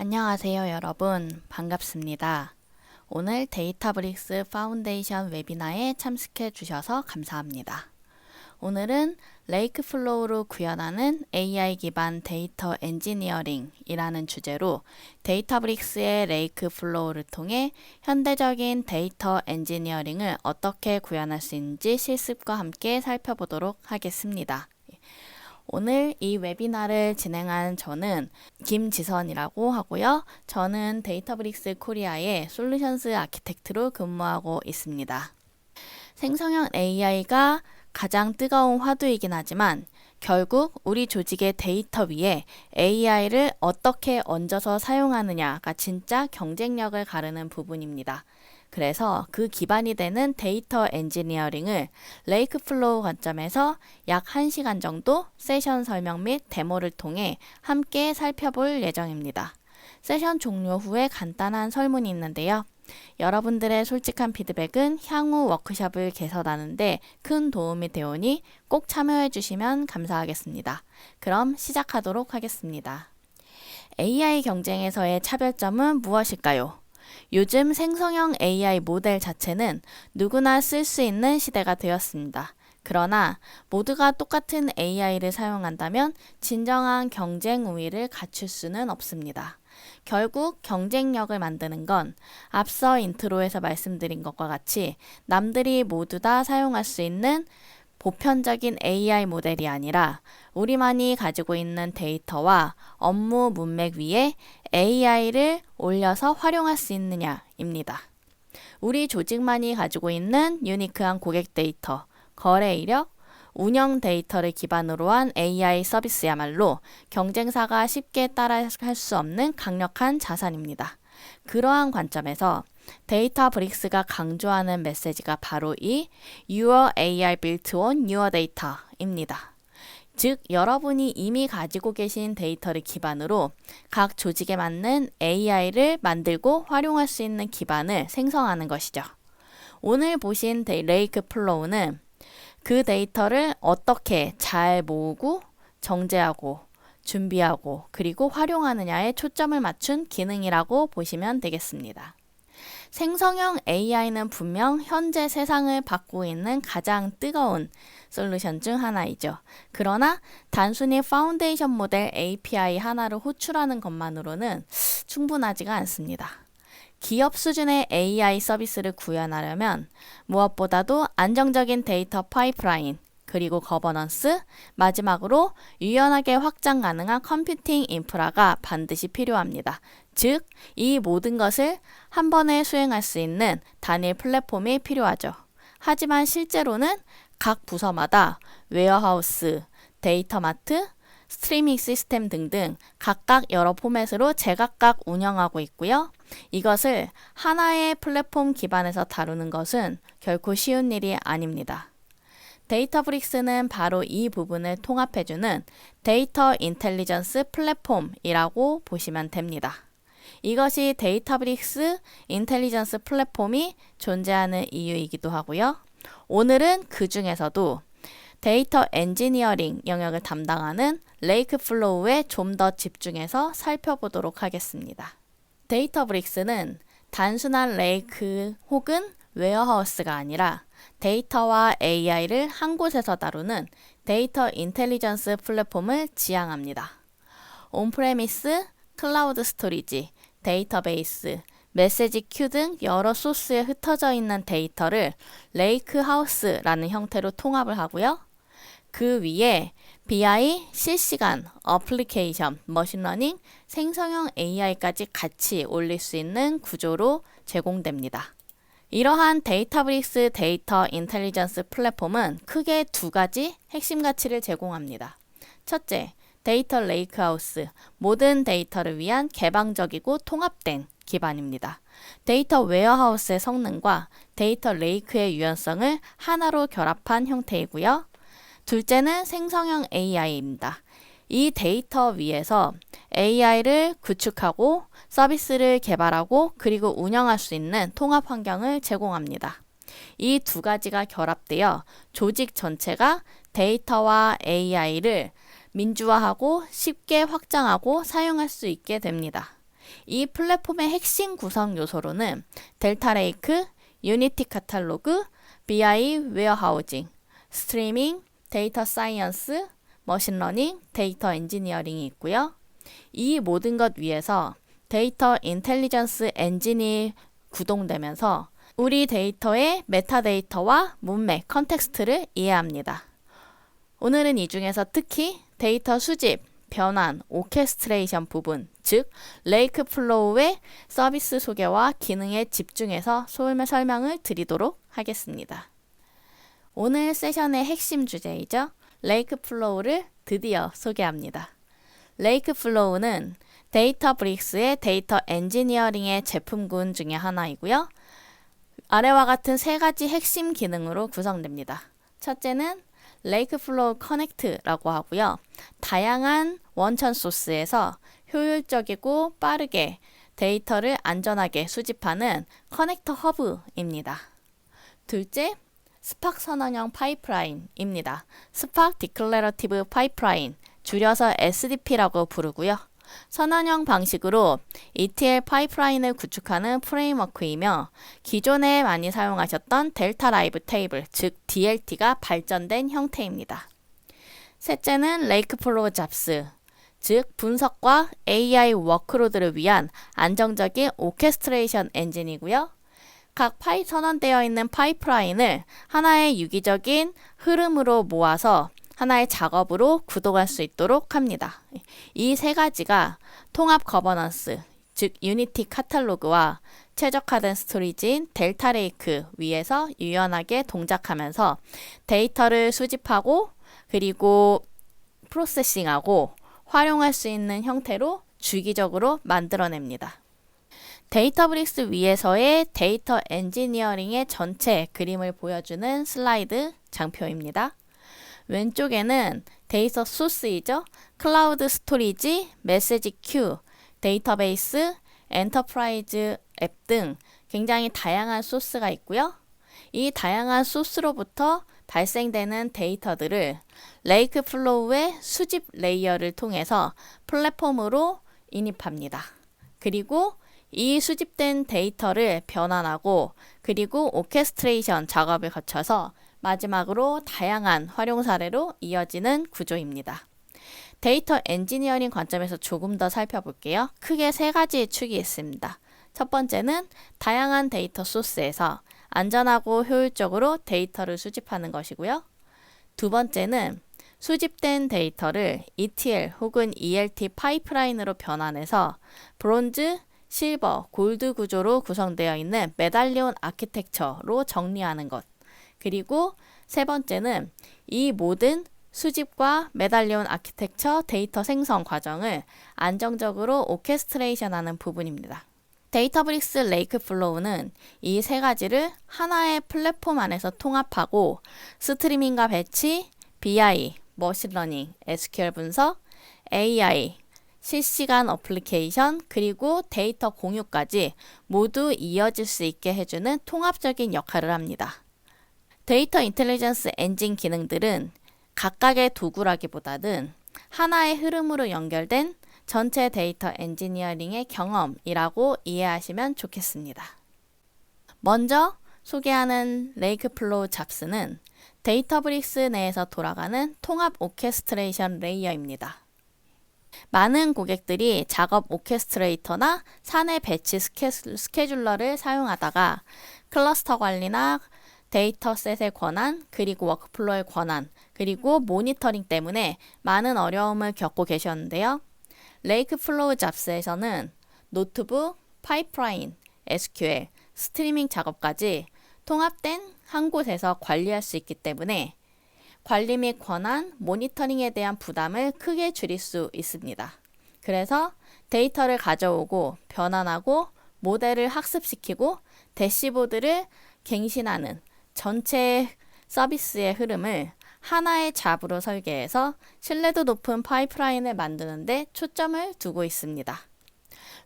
안녕하세요, 여러분. 반갑습니다. 오늘 데이터브릭스 파운데이션 웨비나에 참석해 주셔서 감사합니다. 오늘은 레이크플로우로 구현하는 AI 기반 데이터 엔지니어링이라는 주제로 데이터브릭스의 레이크플로우를 통해 현대적인 데이터 엔지니어링을 어떻게 구현할 수 있는지 실습과 함께 살펴보도록 하겠습니다. 오늘 이 웨비나를 진행한 저는 김지선이라고 하고요. 저는 데이터브릭스 코리아의 솔루션스 아키텍트로 근무하고 있습니다. 생성형 AI가 가장 뜨거운 화두이긴 하지만 결국 우리 조직의 데이터 위에 AI를 어떻게 얹어서 사용하느냐가 진짜 경쟁력을 가르는 부분입니다. 그래서 그 기반이 되는 데이터 엔지니어링을 레이크플로우 관점에서 약 1시간 정도 세션 설명 및 데모를 통해 함께 살펴볼 예정입니다. 세션 종료 후에 간단한 설문이 있는데요. 여러분들의 솔직한 피드백은 향후 워크숍을 개설하는데 큰 도움이 되오니 꼭 참여해 주시면 감사하겠습니다. 그럼 시작하도록 하겠습니다. AI 경쟁에서의 차별점은 무엇일까요? 요즘 생성형 AI 모델 자체는 누구나 쓸 수 있는 시대가 되었습니다. 그러나 모두가 똑같은 AI를 사용한다면 진정한 경쟁 우위를 갖출 수는 없습니다. 결국 경쟁력을 만드는 건 앞서 인트로에서 말씀드린 것과 같이 남들이 모두 다 사용할 수 있는 보편적인 AI 모델이 아니라 우리만이 가지고 있는 데이터와 업무 문맥 위에 AI를 올려서 활용할 수 있느냐입니다. 우리 조직만이 가지고 있는 유니크한 고객 데이터, 거래 이력, 운영 데이터를 기반으로 한 AI 서비스야말로 경쟁사가 쉽게 따라할 수 없는 강력한 자산입니다. 그러한 관점에서 데이터브릭스가 강조하는 메시지가 바로 이 Your AI built on your data입니다. 즉, 여러분이 이미 가지고 계신 데이터를 기반으로 각 조직에 맞는 AI를 만들고 활용할 수 있는 기반을 생성하는 것이죠. 오늘 보신 레이크플로우는 그 데이터를 어떻게 잘 모으고 정제하고 준비하고 그리고 활용하느냐에 초점을 맞춘 기능이라고 보시면 되겠습니다. 생성형 AI는 분명 현재 세상을 바꾸고 있는 가장 뜨거운 솔루션 중 하나이죠. 그러나 단순히 파운데이션 모델 API 하나를 호출하는 것만으로는 충분하지가 않습니다. 기업 수준의 AI 서비스를 구현하려면 무엇보다도 안정적인 데이터 파이프라인, 그리고 거버넌스, 마지막으로 유연하게 확장 가능한 컴퓨팅 인프라가 반드시 필요합니다. 즉, 이 모든 것을 한 번에 수행할 수 있는 단일 플랫폼이 필요하죠. 하지만 실제로는 각 부서마다 웨어하우스, 데이터마트, 스트리밍 시스템 등등 각각 여러 포맷으로 제각각 운영하고 있고요. 이것을 하나의 플랫폼 기반에서 다루는 것은 결코 쉬운 일이 아닙니다. 데이터브릭스는 바로 이 부분을 통합해주는 데이터 인텔리전스 플랫폼이라고 보시면 됩니다. 이것이 데이터브릭스 인텔리전스 플랫폼이 존재하는 이유이기도 하고요. 오늘은 그 중에서도 데이터 엔지니어링 영역을 담당하는 레이크플로우에 좀 더 집중해서 살펴보도록 하겠습니다. 데이터브릭스는 단순한 레이크 혹은 웨어하우스가 아니라 데이터와 AI를 한 곳에서 다루는 데이터 인텔리전스 플랫폼을 지향합니다. 온프레미스, 클라우드 스토리지, 데이터베이스, 메시지 큐 등 여러 소스에 흩어져 있는 데이터를 레이크하우스라는 형태로 통합을 하고요. 그 위에 BI, 실시간, 어플리케이션, 머신러닝, 생성형 AI까지 같이 올릴 수 있는 구조로 제공됩니다. 이러한 데이터브릭스 데이터 인텔리전스 플랫폼은 크게 두 가지 핵심 가치를 제공합니다. 첫째, 데이터 레이크하우스, 모든 데이터를 위한 개방적이고 통합된 기반입니다. 데이터 웨어하우스의 성능과 데이터 레이크의 유연성을 하나로 결합한 형태이고요. 둘째는 생성형 AI입니다. 이 데이터 위에서 AI를 구축하고 서비스를 개발하고 그리고 운영할 수 있는 통합 환경을 제공합니다. 이 두 가지가 결합되어 조직 전체가 데이터와 AI를 민주화하고 쉽게 확장하고 사용할 수 있게 됩니다. 이 플랫폼의 핵심 구성 요소로는 델타 레이크, 유니티 카탈로그, BI 웨어하우징, 스트리밍, 데이터 사이언스, 머신러닝, 데이터 엔지니어링이 있고요. 이 모든 것 위에서 데이터 인텔리전스 엔진이 구동되면서 우리 데이터의 메타데이터와 문맥, 컨텍스트를 이해합니다. 오늘은 이 중에서 특히 데이터 수집, 변환, 오케스트레이션 부분, 즉 레이크 플로우의 서비스 소개와 기능에 집중해서 설명을 드리도록 하겠습니다. 오늘 세션의 핵심 주제이죠. 레이크 플로우를 드디어 소개합니다. 레이크 플로우는 데이터브릭스의 데이터 엔지니어링의 제품군 중에 하나이고요. 아래와 같은 세 가지 핵심 기능으로 구성됩니다. 첫째는 레이크 플로우 커넥트라고 하고요. 다양한 원천 소스에서 효율적이고 빠르게 데이터를 안전하게 수집하는 커넥터 허브입니다. 둘째, 스팍 선언형 파이프라인입니다. 스팍 디클래러티브 파이프라인, 줄여서 SDP라고 부르고요. 선언형 방식으로 ETL 파이프라인을 구축하는 프레임워크이며 기존에 많이 사용하셨던 델타 라이브 테이블, 즉 DLT가 발전된 형태입니다. 셋째는 레이크 플로우 잡스, 즉 분석과 AI 워크로드를 위한 안정적인 오케스트레이션 엔진이고요. 각 선언되어 있는 파이프라인을 하나의 유기적인 흐름으로 모아서 하나의 작업으로 구동할 수 있도록 합니다. 이 세 가지가 통합 거버넌스, 즉 유니티 카탈로그와 최적화된 스토리지인 델타 레이크 위에서 유연하게 동작하면서 데이터를 수집하고 그리고 프로세싱하고 활용할 수 있는 형태로 주기적으로 만들어냅니다. 데이터브릭스 위에서의 데이터 엔지니어링의 전체 그림을 보여주는 슬라이드 장표입니다. 왼쪽에는 데이터 소스이죠. 클라우드 스토리지, 메시지 큐, 데이터베이스, 엔터프라이즈 앱 등 굉장히 다양한 소스가 있고요. 이 다양한 소스로부터 발생되는 데이터들을 레이크 플로우의 수집 레이어를 통해서 플랫폼으로 인입합니다. 그리고 이 수집된 데이터를 변환하고 그리고 오케스트레이션 작업을 거쳐서 마지막으로 다양한 활용 사례로 이어지는 구조입니다. 데이터 엔지니어링 관점에서 조금 더 살펴볼게요. 크게 세 가지의 축이 있습니다. 첫 번째는 다양한 데이터 소스에서 안전하고 효율적으로 데이터를 수집하는 것이고요. 두 번째는 수집된 데이터를 ETL 혹은 ELT 파이프라인으로 변환해서 브론즈, 실버, 골드 구조로 구성되어 있는 메달리온 아키텍처로 정리하는 것. 그리고 세 번째는 이 모든 수집과 메달리온 아키텍처 데이터 생성 과정을 안정적으로 오케스트레이션하는 부분입니다. 데이터브릭스 레이크 플로우는 이 세 가지를 하나의 플랫폼 안에서 통합하고 스트리밍과 배치, BI, 머신러닝, SQL 분석, AI, 실시간 어플리케이션, 그리고 데이터 공유까지 모두 이어질 수 있게 해주는 통합적인 역할을 합니다. 데이터 인텔리전스 엔진 기능들은 각각의 도구라기보다는 하나의 흐름으로 연결된 전체 데이터 엔지니어링의 경험이라고 이해하시면 좋겠습니다. 먼저 소개하는 레이크 플로우 잡스는 데이터브릭스 내에서 돌아가는 통합 오케스트레이션 레이어입니다. 많은 고객들이 작업 오케스트레이터나 사내 배치 스케줄러를 사용하다가 클러스터 관리나 데이터셋의 권한, 그리고 워크플로우의 권한, 그리고 모니터링 때문에 많은 어려움을 겪고 계셨는데요. 레이크 플로우 잡스에서는 노트북, 파이프라인, SQL, 스트리밍 작업까지 통합된 한 곳에서 관리할 수 있기 때문에 관리 및 권한, 모니터링에 대한 부담을 크게 줄일 수 있습니다. 그래서 데이터를 가져오고 변환하고 모델을 학습시키고 대시보드를 갱신하는 전체 서비스의 흐름을 하나의 잡으로 설계해서 신뢰도 높은 파이프라인을 만드는 데 초점을 두고 있습니다.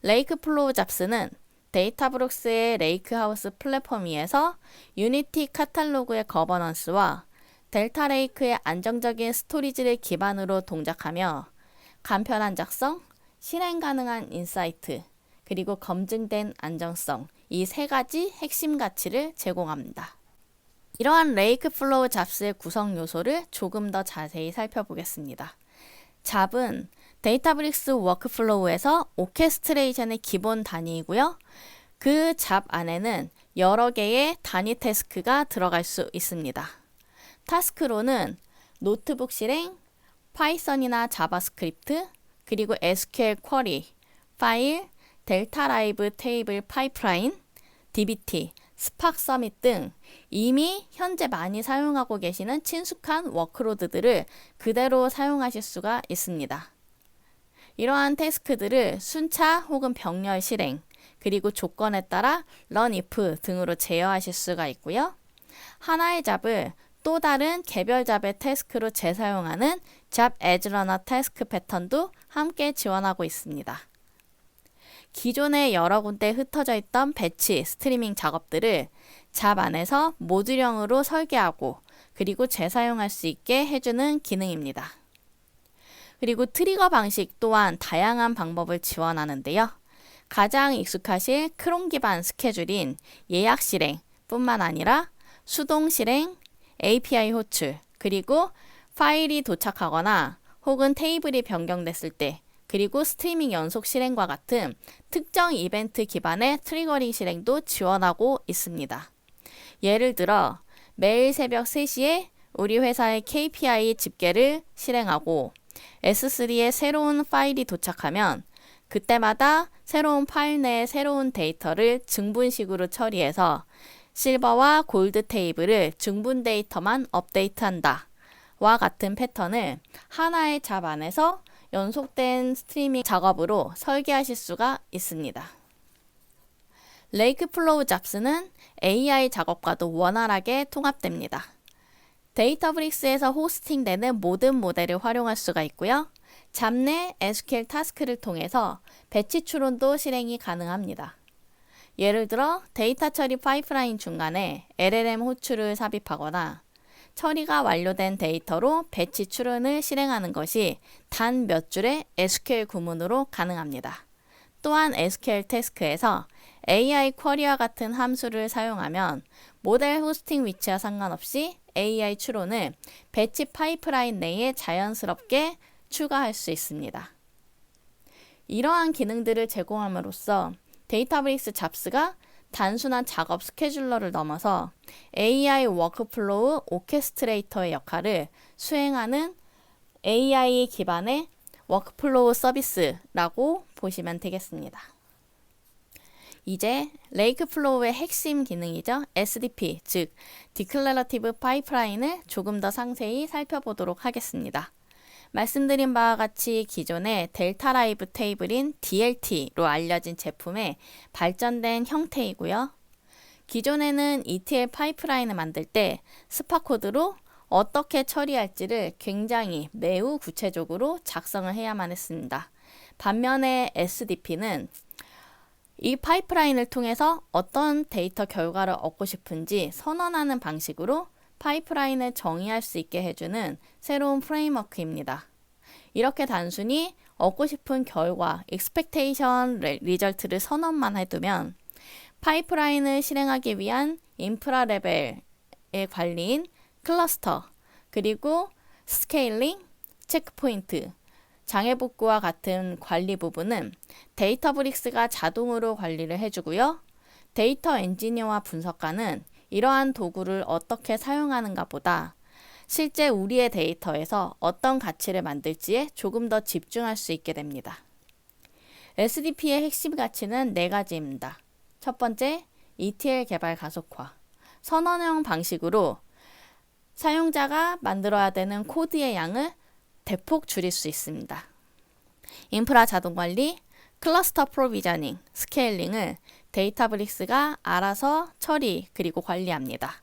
레이크 플로우 잡스는 데이터브룩스의 레이크하우스 플랫폼 위에서 유니티 카탈로그의 거버넌스와 델타 레이크의 안정적인 스토리지를 기반으로 동작하며 간편한 작성, 실행 가능한 인사이트, 그리고 검증된 안정성, 이 세 가지 핵심 가치를 제공합니다. 이러한 레이크플로우 잡스의 구성 요소를 조금 더 자세히 살펴보겠습니다. 잡은 데이터브릭스 워크플로우에서 오케스트레이션의 기본 단위이고요. 그 잡 안에는 여러 개의 단위 태스크가 들어갈 수 있습니다. 타스크로는 노트북 실행, 파이썬이나 자바스크립트, 그리고 SQL 쿼리, 파일, 델타 라이브 테이블 파이프라인, DBT, 스팍 서밋 등 이미 현재 많이 사용하고 계시는 친숙한 워크로드들을 그대로 사용하실 수가 있습니다. 이러한 태스크들을 순차 혹은 병렬 실행, 그리고 조건에 따라 run if 등으로 제어하실 수가 있고요. 하나의 잡을 또 다른 개별 잡의 태스크로 재사용하는 잡 as runner 태스크 패턴도 함께 지원하고 있습니다. 기존에 여러 군데 흩어져 있던 배치, 스트리밍 작업들을 잡 안에서 모듈형으로 설계하고 그리고 재사용할 수 있게 해주는 기능입니다. 그리고 트리거 방식 또한 다양한 방법을 지원하는데요. 가장 익숙하실 크롬 기반 스케줄인 예약 실행 뿐만 아니라 수동 실행, API 호출, 그리고 파일이 도착하거나 혹은 테이블이 변경됐을 때 그리고 스트리밍 연속 실행과 같은 특정 이벤트 기반의 트리거링 실행도 지원하고 있습니다. 예를 들어 매일 새벽 3시에 우리 회사의 KPI 집계를 실행하고 S3에 새로운 파일이 도착하면 그때마다 새로운 파일 내에 새로운 데이터를 증분식으로 처리해서 실버와 골드 테이블을 증분 데이터만 업데이트한다. 와 같은 패턴을 하나의 잡 안에서 연속된 스트리밍 작업으로 설계하실 수가 있습니다. 레이크플로우 잡스는 AI 작업과도 원활하게 통합됩니다. 데이터브릭스에서 호스팅되는 모든 모델을 활용할 수가 있고요. 잡 내 SQL 타스크를 통해서 배치 추론도 실행이 가능합니다. 예를 들어 데이터 처리 파이프라인 중간에 LLM 호출을 삽입하거나 처리가 완료된 데이터로 배치 추론을 실행하는 것이 단 몇 줄의 SQL 구문으로 가능합니다. 또한 SQL 태스크에서 AI 쿼리와 같은 함수를 사용하면 모델 호스팅 위치와 상관없이 AI 추론을 배치 파이프라인 내에 자연스럽게 추가할 수 있습니다. 이러한 기능들을 제공함으로써 데이터브릭스 잡스가 단순한 작업 스케줄러를 넘어서 AI 워크플로우 오케스트레이터의 역할을 수행하는 AI 기반의 워크플로우 서비스라고 보시면 되겠습니다. 이제 레이크플로우의 핵심 기능이죠. SDP, 즉 디클래러티브 파이프라인을 조금 더 상세히 살펴보도록 하겠습니다. 말씀드린 바와 같이 기존의 델타 라이브 테이블인 DLT로 알려진 제품의 발전된 형태이고요. 기존에는 ETL 파이프라인을 만들 때 스파 코드로 어떻게 처리할지를 굉장히 매우 구체적으로 작성을 해야만 했습니다. 반면에 SDP는 이 파이프라인을 통해서 어떤 데이터 결과를 얻고 싶은지 선언하는 방식으로 파이프라인을 정의할 수 있게 해주는 새로운 프레임워크입니다. 이렇게 단순히 얻고 싶은 결과, expectation result를 선언만 해두면 파이프라인을 실행하기 위한 인프라 레벨의 관리인 클러스터, 그리고 스케일링, 체크포인트, 장애복구와 같은 관리 부분은 데이터브릭스가 자동으로 관리를 해주고요. 데이터 엔지니어와 분석가는 이러한 도구를 어떻게 사용하는가 보다 실제 우리의 데이터에서 어떤 가치를 만들지에 조금 더 집중할 수 있게 됩니다. SDP의 핵심 가치는 4가지입니다. 첫 번째, ETL 개발 가속화. 선언형 방식으로 사용자가 만들어야 되는 코드의 양을 대폭 줄일 수 있습니다. 인프라 자동 관리, 클러스터 프로비저닝, 스케일링을 데이터브릭스가 알아서 처리 그리고 관리합니다.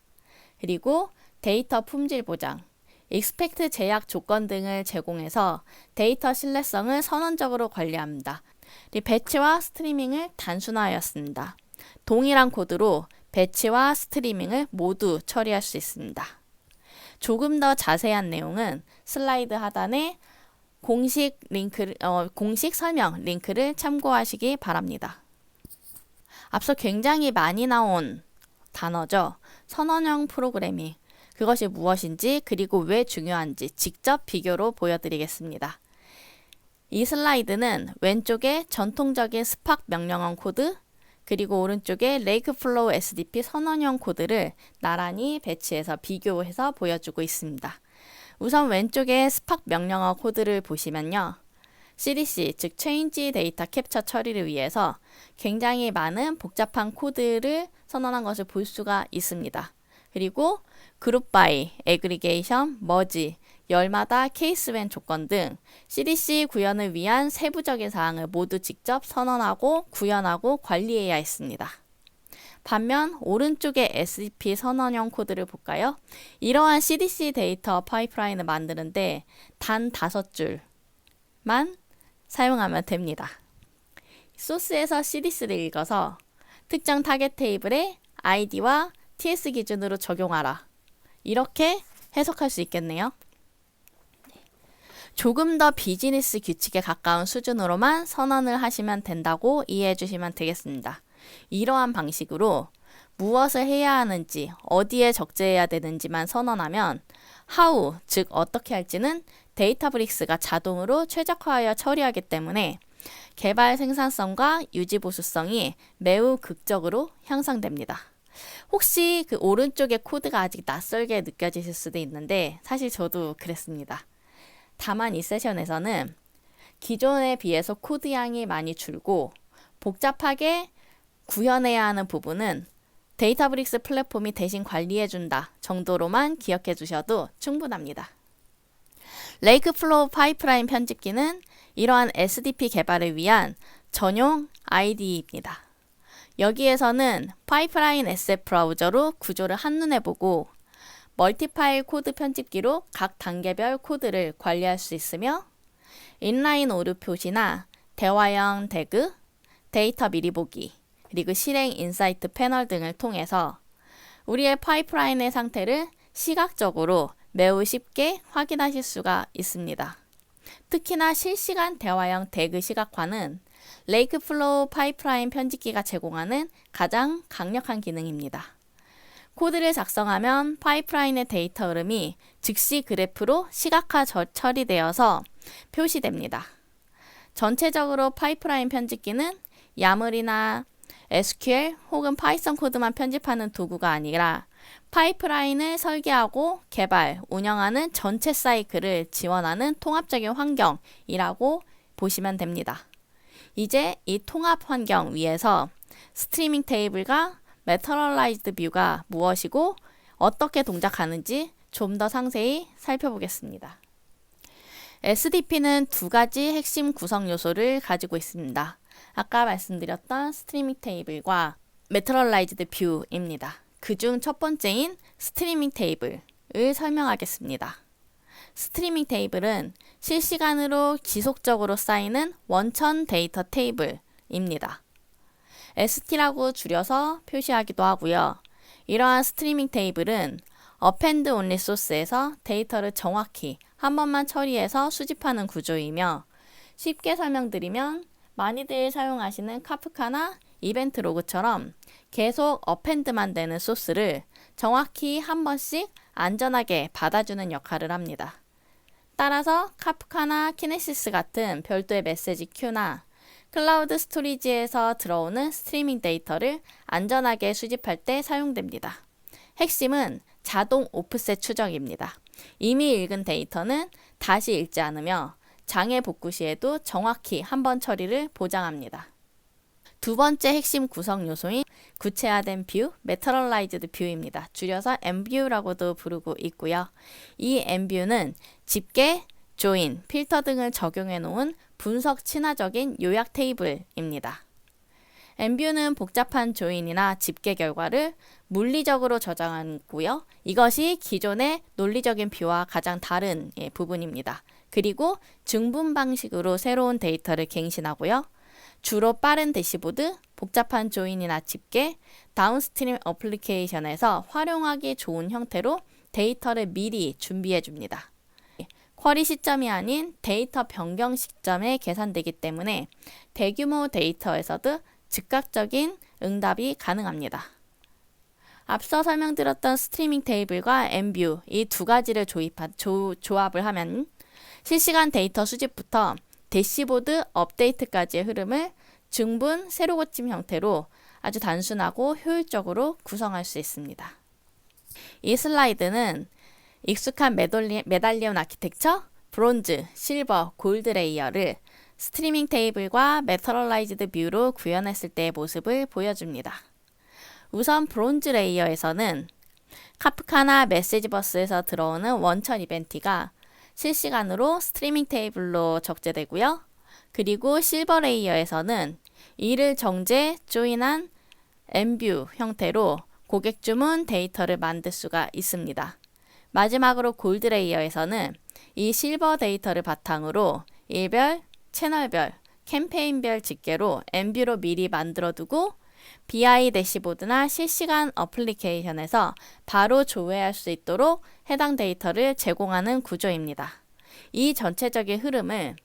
그리고 데이터 품질 보장, 익스펙트 제약 조건 등을 제공해서 데이터 신뢰성을 선언적으로 관리합니다. 배치와 스트리밍을 단순화하였습니다. 동일한 코드로 배치와 스트리밍을 모두 처리할 수 있습니다. 조금 더 자세한 내용은 슬라이드 하단에 공식 설명 링크를 참고하시기 바랍니다. 앞서 굉장히 많이 나온 단어죠. 선언형 프로그래밍. 그것이 무엇인지 그리고 왜 중요한지 직접 비교로 보여드리겠습니다. 이 슬라이드는 왼쪽에 전통적인 스팍 명령어 코드, 그리고 오른쪽에 레이크플로우 SDP 선언형 코드를 나란히 배치해서 비교해서 보여주고 있습니다. 우선 왼쪽에 스팍 명령어 코드를 보시면요. CDC, 즉 체인지 데이터 캡처 처리를 위해서 굉장히 많은 복잡한 코드를 선언한 것을 볼 수가 있습니다. 그리고 그룹 바이, 애그리게이션, 머지, 열마다 케이스 웬 조건 등 CDC 구현을 위한 세부적인 사항을 모두 직접 선언하고 구현하고 관리해야 했습니다. 반면 오른쪽의 SDP 선언형 코드를 볼까요? 이러한 CDC 데이터 파이프라인을 만드는데 단 5줄만 사용하면 됩니다. 소스에서 CDC를 읽어서 특정 타겟 테이블의 ID와 TS 기준으로 적용하라. 이렇게 해석할 수 있겠네요. 조금 더 비즈니스 규칙에 가까운 수준으로만 선언을 하시면 된다고 이해해 주시면 되겠습니다. 이러한 방식으로 무엇을 해야 하는지, 어디에 적재해야 되는지만 선언하면 how, 즉 어떻게 할지는 데이터브릭스가 자동으로 최적화하여 처리하기 때문에 개발 생산성과 유지 보수성이 매우 극적으로 향상됩니다. 혹시 그 오른쪽의 코드가 아직 낯설게 느껴지실 수도 있는데 사실 저도 그랬습니다. 다만 이 세션에서는 기존에 비해서 코드 양이 많이 줄고 복잡하게 구현해야 하는 부분은 데이터브릭스 플랫폼이 대신 관리해준다 정도로만 기억해 두셔도 충분합니다. 레이크플로우 파이프라인 편집기는 이러한 SDP 개발을 위한 전용 IDE입니다. 여기에서는 파이프라인 에셋 브라우저로 구조를 한눈에 보고 멀티파일 코드 편집기로 각 단계별 코드를 관리할 수 있으며 인라인 오류 표시나 대화형 태그, 데이터 미리 보기, 그리고 실행 인사이트 패널 등을 통해서 우리의 파이프라인의 상태를 시각적으로 매우 쉽게 확인하실 수가 있습니다. 특히나 실시간 대화형 태그 시각화는 레이크플로우 파이프라인 편집기가 제공하는 가장 강력한 기능입니다. 코드를 작성하면 파이프라인의 데이터 흐름이 즉시 그래프로 시각화 처리되어서 표시됩니다. 전체적으로 파이프라인 편집기는 야물이나 SQL 혹은 파이썬 코드만 편집하는 도구가 아니라 파이프라인을 설계하고 개발, 운영하는 전체 사이클을 지원하는 통합적인 환경이라고 보시면 됩니다. 이제 이 통합 환경 위에서 스트리밍 테이블과 메터럴라이즈드 뷰가 무엇이고 어떻게 동작하는지 좀 더 상세히 살펴보겠습니다. SDP는 두 가지 핵심 구성 요소를 가지고 있습니다. 아까 말씀드렸던 스트리밍 테이블과 메터럴라이즈드 뷰입니다. 그중 첫 번째인 스트리밍 테이블을 설명하겠습니다. 스트리밍 테이블은 실시간으로 지속적으로 쌓이는 원천 데이터 테이블입니다. ST라고 줄여서 표시하기도 하고요. 이러한 스트리밍 테이블은 append only 소스에서 데이터를 정확히 한 번만 처리해서 수집하는 구조이며 쉽게 설명드리면 많이들 사용하시는 카프카나 이벤트 로그처럼 계속 append만 되는 소스를 정확히 한 번씩 안전하게 받아주는 역할을 합니다. 따라서 카프카나 키네시스 같은 별도의 메시지 큐나 클라우드 스토리지에서 들어오는 스트리밍 데이터를 안전하게 수집할 때 사용됩니다. 핵심은 자동 오프셋 추적입니다. 이미 읽은 데이터는 다시 읽지 않으며 장애 복구 시에도 정확히 한 번 처리를 보장합니다. 두 번째 핵심 구성 요소인 구체화된 뷰, 메터럴라이즈드 뷰입니다. 줄여서 MView라고도 부르고 있고요. 이 MView는 집계, 조인, 필터 등을 적용해 놓은 분석 친화적인 요약 테이블입니다. MView는 복잡한 조인이나 집계 결과를 물리적으로 저장하고요. 이것이 기존의 논리적인 뷰와 가장 다른 부분입니다. 그리고 중분 방식으로 새로운 데이터를 갱신하고요. 주로 빠른 대시보드, 복잡한 조인이나 집계, 다운스트림 어플리케이션에서 활용하기 좋은 형태로 데이터를 미리 준비해 줍니다. 쿼리 시점이 아닌 데이터 변경 시점에 계산되기 때문에 대규모 데이터에서도 즉각적인 응답이 가능합니다. 앞서 설명드렸던 스트리밍 테이블과 엠뷰 이 두 가지를 조합을 하면 실시간 데이터 수집부터 대시보드 업데이트까지의 흐름을 중분 세로 고침 형태로 아주 단순하고 효율적으로 구성할 수 있습니다. 이 슬라이드는 익숙한 메달리온 아키텍처, 브론즈, 실버, 골드 레이어를 스트리밍 테이블과 메터럴라이즈드 뷰로 구현했을 때의 모습을 보여줍니다. 우선 브론즈 레이어에서는 카프카나 메시지버스에서 들어오는 원천 이벤트가 실시간으로 스트리밍 테이블로 적재되고요. 그리고 실버 레이어에서는 이를 정제, 조인한 엠뷰 형태로 고객 주문 데이터를 만들 수가 있습니다. 마지막으로 골드 레이어에서는 이 실버 데이터를 바탕으로 일별, 채널별, 캠페인별 집계로 엠뷰로 미리 만들어두고 BI 대시보드나 실시간 어플리케이션에서 바로 조회할 수 있도록 해당 데이터를 제공하는 구조입니다. 이 전체적인 흐름을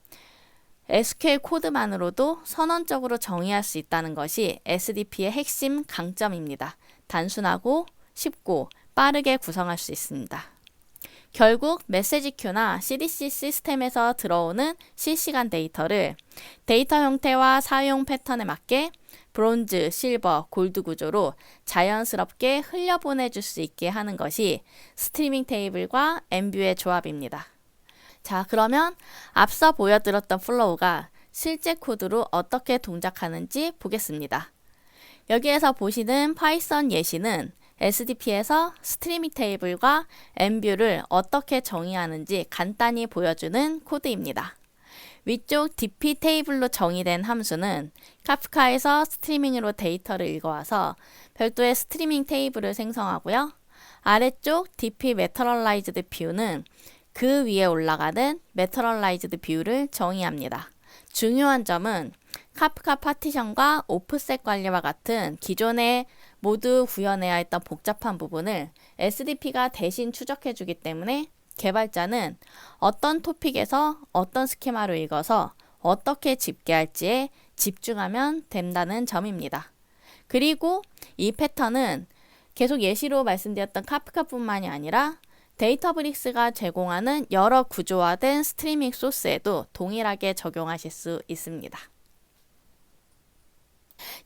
SQL 코드만으로도 선언적으로 정의할 수 있다는 것이 SDP의 핵심 강점입니다. 단순하고 쉽고 빠르게 구성할 수 있습니다. 결국 메시지 큐나 CDC 시스템에서 들어오는 실시간 데이터를 데이터 형태와 사용 패턴에 맞게 브론즈, 실버, 골드 구조로 자연스럽게 흘려보내줄 수 있게 하는 것이 스트리밍 테이블과 엠뷰의 조합입니다. 자, 그러면 앞서 보여드렸던 플로우가 실제 코드로 어떻게 동작하는지 보겠습니다. 여기에서 보시는 파이썬 예시는 SDP에서 스트리밍 테이블과 엠뷰를 어떻게 정의하는지 간단히 보여주는 코드입니다. 위쪽 DP 테이블로 정의된 함수는 카프카에서 스트리밍으로 데이터를 읽어와서 별도의 스트리밍 테이블을 생성하고요. 아래쪽 DP 메터럴라이즈드 뷰는 그 위에 올라가는 메터럴라이즈드 뷰를 정의합니다. 중요한 점은 카프카 파티션과 오프셋 관리와 같은 기존에 모두 구현해야 했던 복잡한 부분을 SDP가 대신 추적해주기 때문에 개발자는 어떤 토픽에서 어떤 스키마로 읽어서 어떻게 집계할지에 집중하면 된다는 점입니다. 그리고 이 패턴은 계속 예시로 말씀드렸던 카프카뿐만이 아니라 데이터브릭스가 제공하는 여러 구조화된 스트리밍 소스에도 동일하게 적용하실 수 있습니다.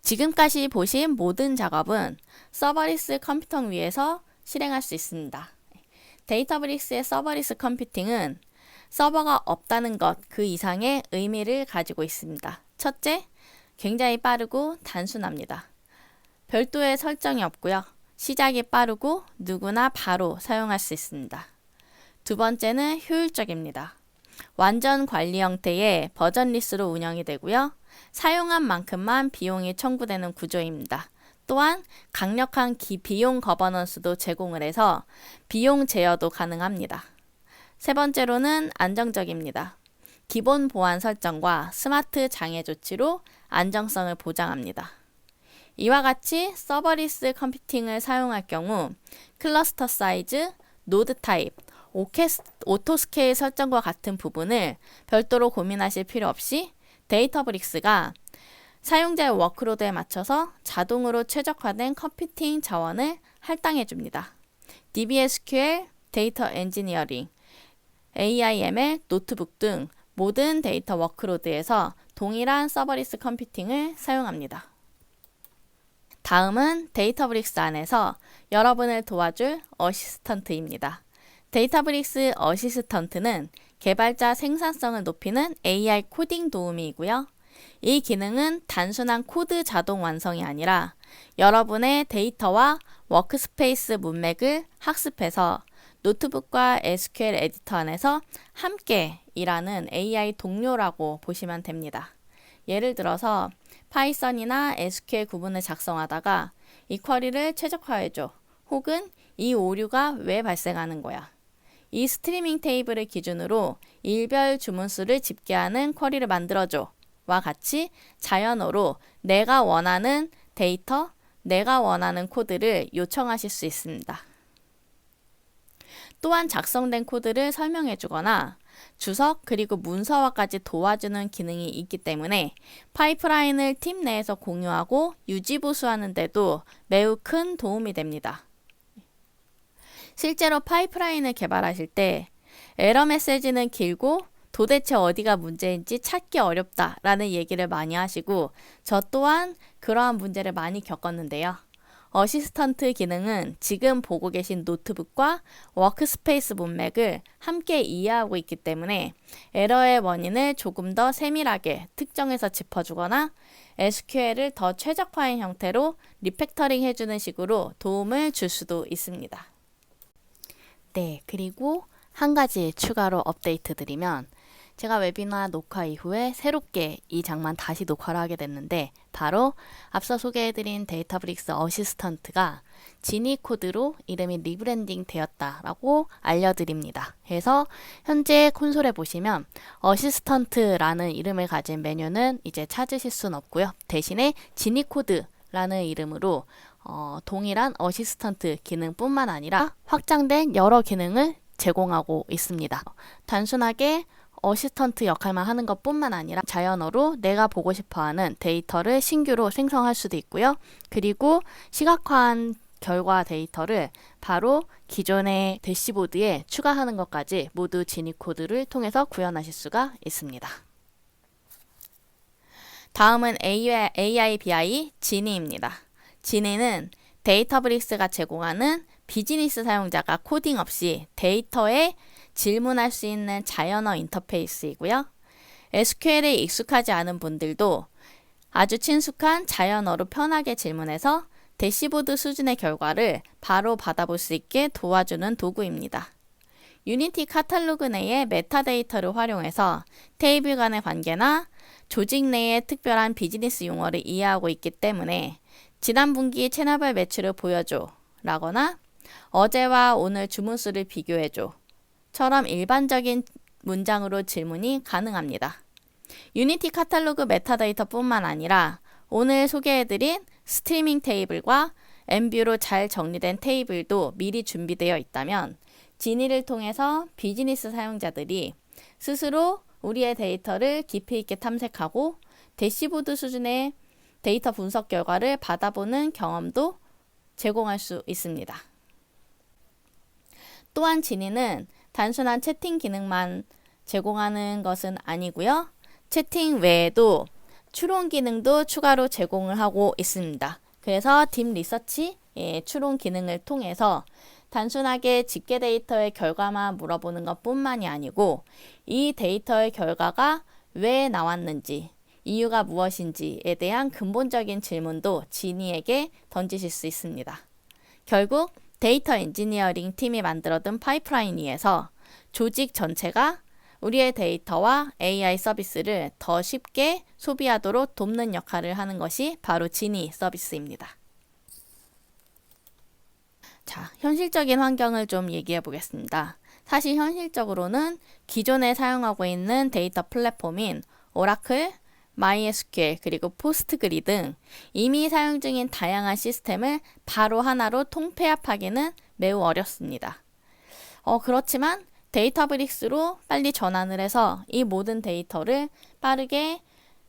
지금까지 보신 모든 작업은 서버리스 컴퓨터 위에서 실행할 수 있습니다. 데이터브릭스의 서버리스 컴퓨팅은 서버가 없다는 것 그 이상의 의미를 가지고 있습니다. 첫째, 굉장히 빠르고 단순합니다. 별도의 설정이 없고요. 시작이 빠르고 누구나 바로 사용할 수 있습니다. 두 번째는 효율적입니다. 완전 관리 형태의 버전 리스로 운영이 되고요. 사용한 만큼만 비용이 청구되는 구조입니다. 또한 강력한 비용 거버넌스도 제공을 해서 비용 제어도 가능합니다. 세 번째로는 안정적입니다. 기본 보안 설정과 스마트 장애 조치로 안정성을 보장합니다. 이와 같이 서버리스 컴퓨팅을 사용할 경우 클러스터 사이즈, 노드 타입, 오토스케일 설정과 같은 부분을 별도로 고민하실 필요 없이 데이터브릭스가 사용자의 워크로드에 맞춰서 자동으로 최적화된 컴퓨팅 자원을 할당해 줍니다. DBSQL, 데이터 엔지니어링, AIML, 노트북 등 모든 데이터 워크로드에서 동일한 서버리스 컴퓨팅을 사용합니다. 다음은 데이터브릭스 안에서 여러분을 도와줄 어시스턴트입니다. 데이터브릭스 어시스턴트는 개발자 생산성을 높이는 AI 코딩 도우미이고요. 이 기능은 단순한 코드 자동 완성이 아니라 여러분의 데이터와 워크스페이스 문맥을 학습해서 노트북과 SQL 에디터 안에서 함께 일하는 AI 동료라고 보시면 됩니다. 예를 들어서 파이썬이나 SQL 구문을 작성하다가 이 쿼리를 최적화해줘 혹은 이 오류가 왜 발생하는 거야. 이 스트리밍 테이블을 기준으로 일별 주문수를 집계하는 쿼리를 만들어줘 와 같이 자연어로 내가 원하는 데이터, 내가 원하는 코드를 요청하실 수 있습니다. 또한 작성된 코드를 설명해 주거나 주석 그리고 문서화까지 도와주는 기능이 있기 때문에 파이프라인을 팀 내에서 공유하고 유지보수하는 데도 매우 큰 도움이 됩니다. 실제로 파이프라인을 개발하실 때 에러 메시지는 길고 도대체 어디가 문제인지 찾기 어렵다라는 얘기를 많이 하시고 저 또한 그러한 문제를 많이 겪었는데요. 어시스턴트 기능은 지금 보고 계신 노트북과 워크스페이스 문맥을 함께 이해하고 있기 때문에 에러의 원인을 조금 더 세밀하게 특정해서 짚어주거나 SQL을 더 최적화한 형태로 리팩터링 해주는 식으로 도움을 줄 수도 있습니다. 네, 그리고 한 가지 추가로 업데이트 드리면 제가 웨비나 녹화 이후에 새롭게 이 장만 다시 녹화를 하게 됐는데 바로 앞서 소개해드린 데이터브릭스 어시스턴트가 지니 코드로 이름이 리브랜딩 되었다라고 알려드립니다. 그래서 현재 콘솔에 보시면 어시스턴트라는 이름을 가진 메뉴는 이제 찾으실 수는 없고요. 대신에 지니 코드라는 이름으로 동일한 어시스턴트 기능뿐만 아니라 확장된 여러 기능을 제공하고 있습니다. 단순하게 어시스턴트 역할만 하는 것뿐만 아니라 자연어로 내가 보고 싶어하는 데이터를 신규로 생성할 수도 있고요. 그리고 시각화한 결과 데이터를 바로 기존의 대시보드에 추가하는 것까지 모두 지니 코드를 통해서 구현하실 수가 있습니다. 다음은 AI BI 지니입니다. 지니는 데이터브릭스가 제공하는 비즈니스 사용자가 코딩 없이 데이터에 질문할 수 있는 자연어 인터페이스이고요. SQL에 익숙하지 않은 분들도 아주 친숙한 자연어로 편하게 질문해서 대시보드 수준의 결과를 바로 받아볼 수 있게 도와주는 도구입니다. 유니티 카탈로그 내의 메타데이터를 활용해서 테이블 간의 관계나 조직 내의 특별한 비즈니스 용어를 이해하고 있기 때문에 지난 분기 채널별 매출을 보여줘 라거나 어제와 오늘 주문수를 비교해줘 처럼 일반적인 문장으로 질문이 가능합니다. 유니티 카탈로그 메타데이터 뿐만 아니라 오늘 소개해드린 스트리밍 테이블과 엠뷰로 잘 정리된 테이블도 미리 준비되어 있다면 지니를 통해서 비즈니스 사용자들이 스스로 우리의 데이터를 깊이 있게 탐색하고 대시보드 수준의 데이터 분석 결과를 받아보는 경험도 제공할 수 있습니다. 또한 지니는 단순한 채팅 기능만 제공하는 것은 아니고요. 채팅 외에도 추론 기능도 추가로 제공을 하고 있습니다. 그래서 딥 리서치 추론 기능을 통해서 단순하게 집계 데이터의 결과만 물어보는 것뿐만이 아니고 이 데이터의 결과가 왜 나왔는지 이유가 무엇인지에 대한 근본적인 질문도 지니에게 던지실 수 있습니다. 결국 데이터 엔지니어링 팀이 만들어둔 파이프라인 위에서 조직 전체가 우리의 데이터와 AI 서비스를 더 쉽게 소비하도록 돕는 역할을 하는 것이 바로 지니 서비스입니다. 자, 현실적인 환경을 좀 얘기해 보겠습니다. 사실 현실적으로는 기존에 사용하고 있는 데이터 플랫폼인 오라클, MySQL 그리고 포스트그리 등 이미 사용 중인 다양한 시스템을 바로 하나로 통폐합하기는 매우 어렵습니다. 그렇지만 데이터브릭스로 빨리 전환을 해서 이 모든 데이터를 빠르게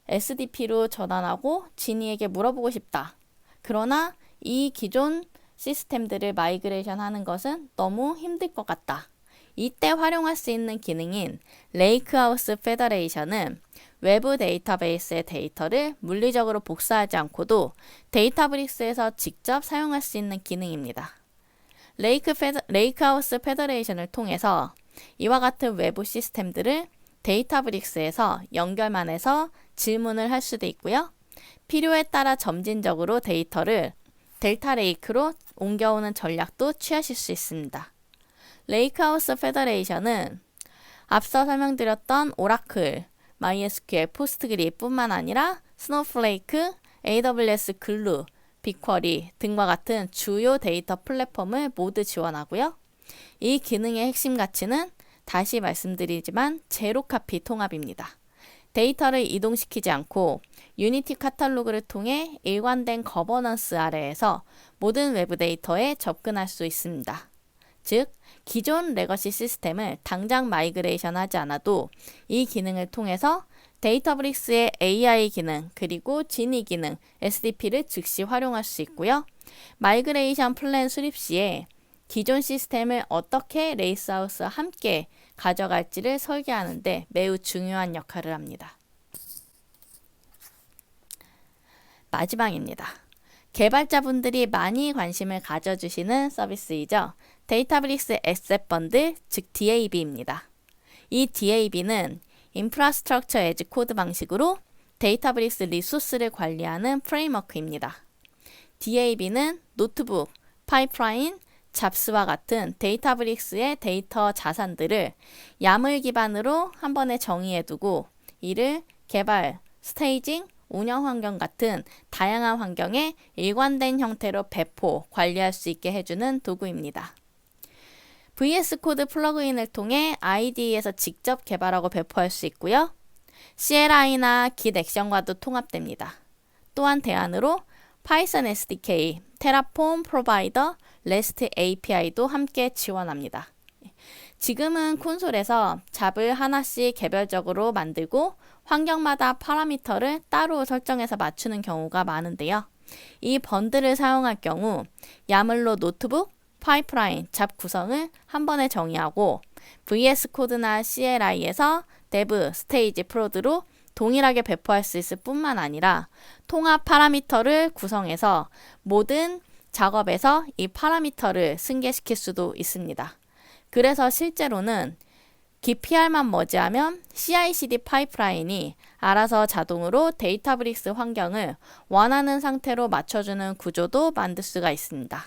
SDP로 전환하고 지니에게 물어보고 싶다. 그러나 이 기존 시스템들을 마이그레이션 하는 것은 너무 힘들 것 같다. 이때 활용할 수 있는 기능인 레이크하우스 페더레이션은 외부 데이터베이스의 데이터를 물리적으로 복사하지 않고도 데이터브릭스에서 직접 사용할 수 있는 기능입니다. 레이크하우스 페더레이션을 통해서 이와 같은 외부 시스템들을 데이터브릭스에서 연결만 해서 질문을 할 수도 있고요. 필요에 따라 점진적으로 데이터를 델타 레이크로 옮겨오는 전략도 취하실 수 있습니다. 레이크하우스 페더레이션은 앞서 설명드렸던 오라클, MySQL, 포스트그리 뿐만 아니라 스노우플레이크, AWS 글루, 빅쿼리 등과 같은 주요 데이터 플랫폼을 모두 지원하고요. 이 기능의 핵심 가치는 다시 말씀드리지만 제로 카피 통합입니다. 데이터를 이동시키지 않고 유니티 카탈로그를 통해 일관된 거버넌스 아래에서 모든 외부 데이터에 접근할 수 있습니다. 즉, 기존 레거시 시스템을 당장 마이그레이션 하지 않아도 이 기능을 통해서 데이터브릭스의 AI 기능 그리고 진위 기능 SDP를 즉시 활용할 수 있고요. 마이그레이션 플랜 수립 시에 기존 시스템을 어떻게 레이스하우스와 함께 가져갈지를 설계하는 데 매우 중요한 역할을 합니다. 마지막입니다. 개발자분들이 많이 관심을 가져주시는 서비스이죠. 데이터브릭스 에셋 번들, 즉 DAB입니다. 이 DAB는 인프라스트럭처 에즈 코드 방식으로 데이터브릭스 리소스를 관리하는 프레임워크입니다. DAB는 노트북, 파이프라인, 잡스와 같은 데이터브릭스의 데이터 자산들을 YAML 기반으로 한 번에 정의해두고 이를 개발, 스테이징, 운영 환경 같은 다양한 환경에 일관된 형태로 배포, 관리할 수 있게 해주는 도구입니다. VS 코드 플러그인을 통해 IDE에서 직접 개발하고 배포할 수 있고요. CLI나 Git 액션과도 통합됩니다. 또한 대안으로 파이썬 SDK, 테라폼 프로바이더, REST API도 함께 지원합니다. 지금은 콘솔에서 잡을 하나씩 개별적으로 만들고 환경마다 파라미터를 따로 설정해서 맞추는 경우가 많은데요. 이 번들을 사용할 경우 YAML로 노트북, 파이프라인, 잡 구성을 한 번에 정의하고 VS 코드나 CLI에서 데브, 스테이지, 프로드로 동일하게 배포할 수 있을 뿐만 아니라 통합 파라미터를 구성해서 모든 작업에서 이 파라미터를 승계시킬 수도 있습니다. 그래서 실제로는 GPR만 머지하면 CI/CD 파이프라인이 알아서 자동으로 데이터브릭스 환경을 원하는 상태로 맞춰주는 구조도 만들 수가 있습니다.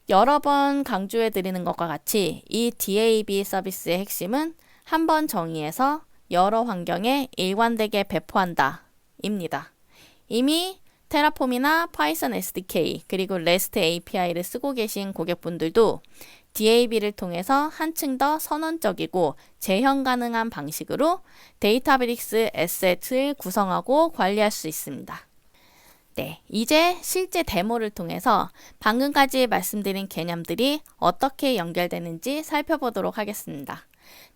여러 번 강조해 드리는 것과 같이 이 DAB 서비스의 핵심은 한 번 정의해서 여러 환경에 일관되게 배포한다 입니다. 이미 테라폼이나 파이썬 SDK 그리고 REST API를 쓰고 계신 고객분들도 DAB를 통해서 한층 더 선언적이고 재현 가능한 방식으로 데이터브릭스 에셋을 구성하고 관리할 수 있습니다. 네, 이제 실제 데모를 통해서 방금까지 말씀드린 개념들이 어떻게 연결되는지 살펴보도록 하겠습니다.